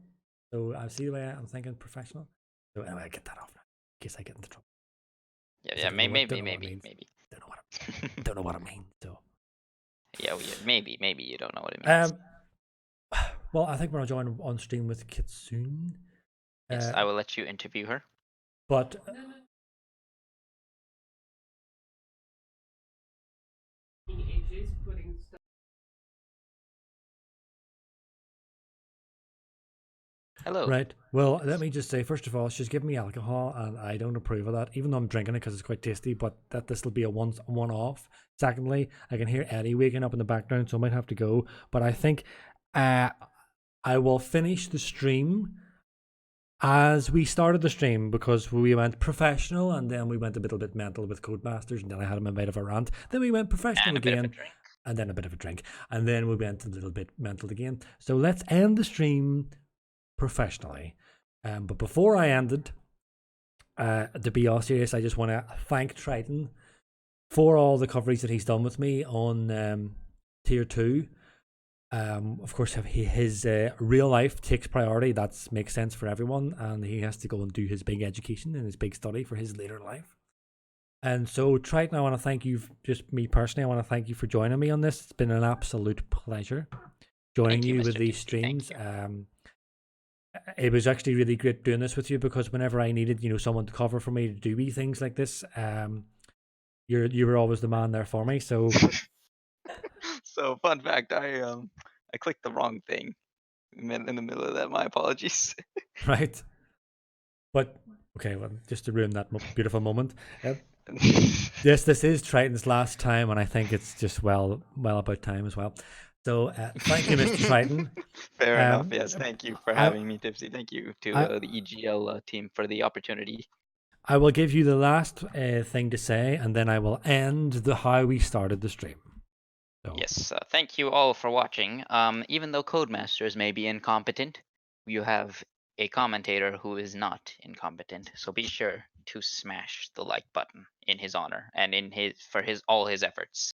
So I see the way I'm thinking professional. So anyway, I get that off now, in case I get into trouble. Yeah, maybe. Don't know what it means. So. Yeah, maybe you don't know what it means. Well, I think we're going to join on stream with Kitsune. Yes, I will let you interview her. But Ages putting stuff. Hello. Right. Well, let me just say, first of all, she's giving me alcohol, and I don't approve of that, even though I'm drinking it because it's quite tasty, but that this will be a one-off. Secondly, I can hear Eddie waking up in the background, so I might have to go. But I think I will finish the stream as we started the stream, because we went professional, and then we went a little bit mental with Codemasters, and then I had him a bit of a rant. Then we went professional again, and then a bit of a drink, and then we went a little bit mental again. So let's end the stream professionally. But before I ended, to be all serious, I just want to thank Triton for all the coverage that he's done with me on Tier 2. Of course, his real life takes priority. That makes sense for everyone, and he has to go and do his big education and his big study for his later life. And so, Triton, I want to thank you, just me personally, I want to thank you for joining me on this. It's been an absolute pleasure joining you with these streams. It was actually really great doing this with you, because whenever I needed, someone to cover for me to do wee things like this, you were always the man there for me. So. So fun fact, I clicked the wrong thing in the middle of that. My apologies. Right. But okay, well, just to ruin that beautiful moment. Yes, this is Triton's last time, and I think it's just well about time as well. So thank you, Mr. Triton. Fair enough. Yes, thank you for having me, Tipsy. Thank you to the EGL team for the opportunity. I will give you the last thing to say, and then I will end how we started the stream. So. Yes, thank you all for watching. Even though Codemasters may be incompetent, you have a commentator who is not incompetent. So be sure to smash the like button in his honor and for all his efforts.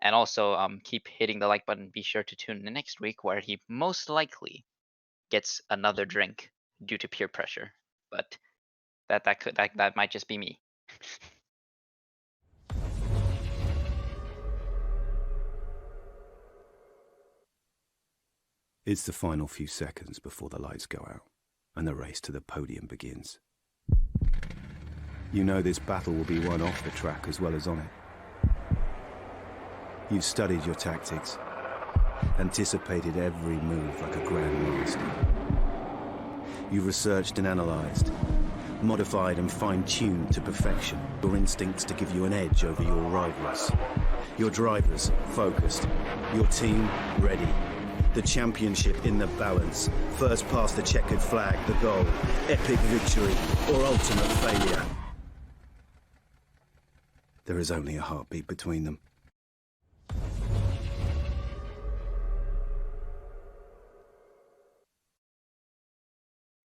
And also keep hitting the like button. Be sure to tune in next week, where he most likely gets another drink due to peer pressure. But that might just be me. It's the final few seconds before the lights go out, and the race to the podium begins. You know this battle will be won off the track as well as on it. You've studied your tactics, anticipated every move like a grandmaster. You've researched and analysed, modified and fine-tuned to perfection your instincts to give you an edge over your rivals. Your drivers focused, your team ready. The championship in the balance. First past the checkered flag, the goal. Epic victory or ultimate failure. There is only a heartbeat between them.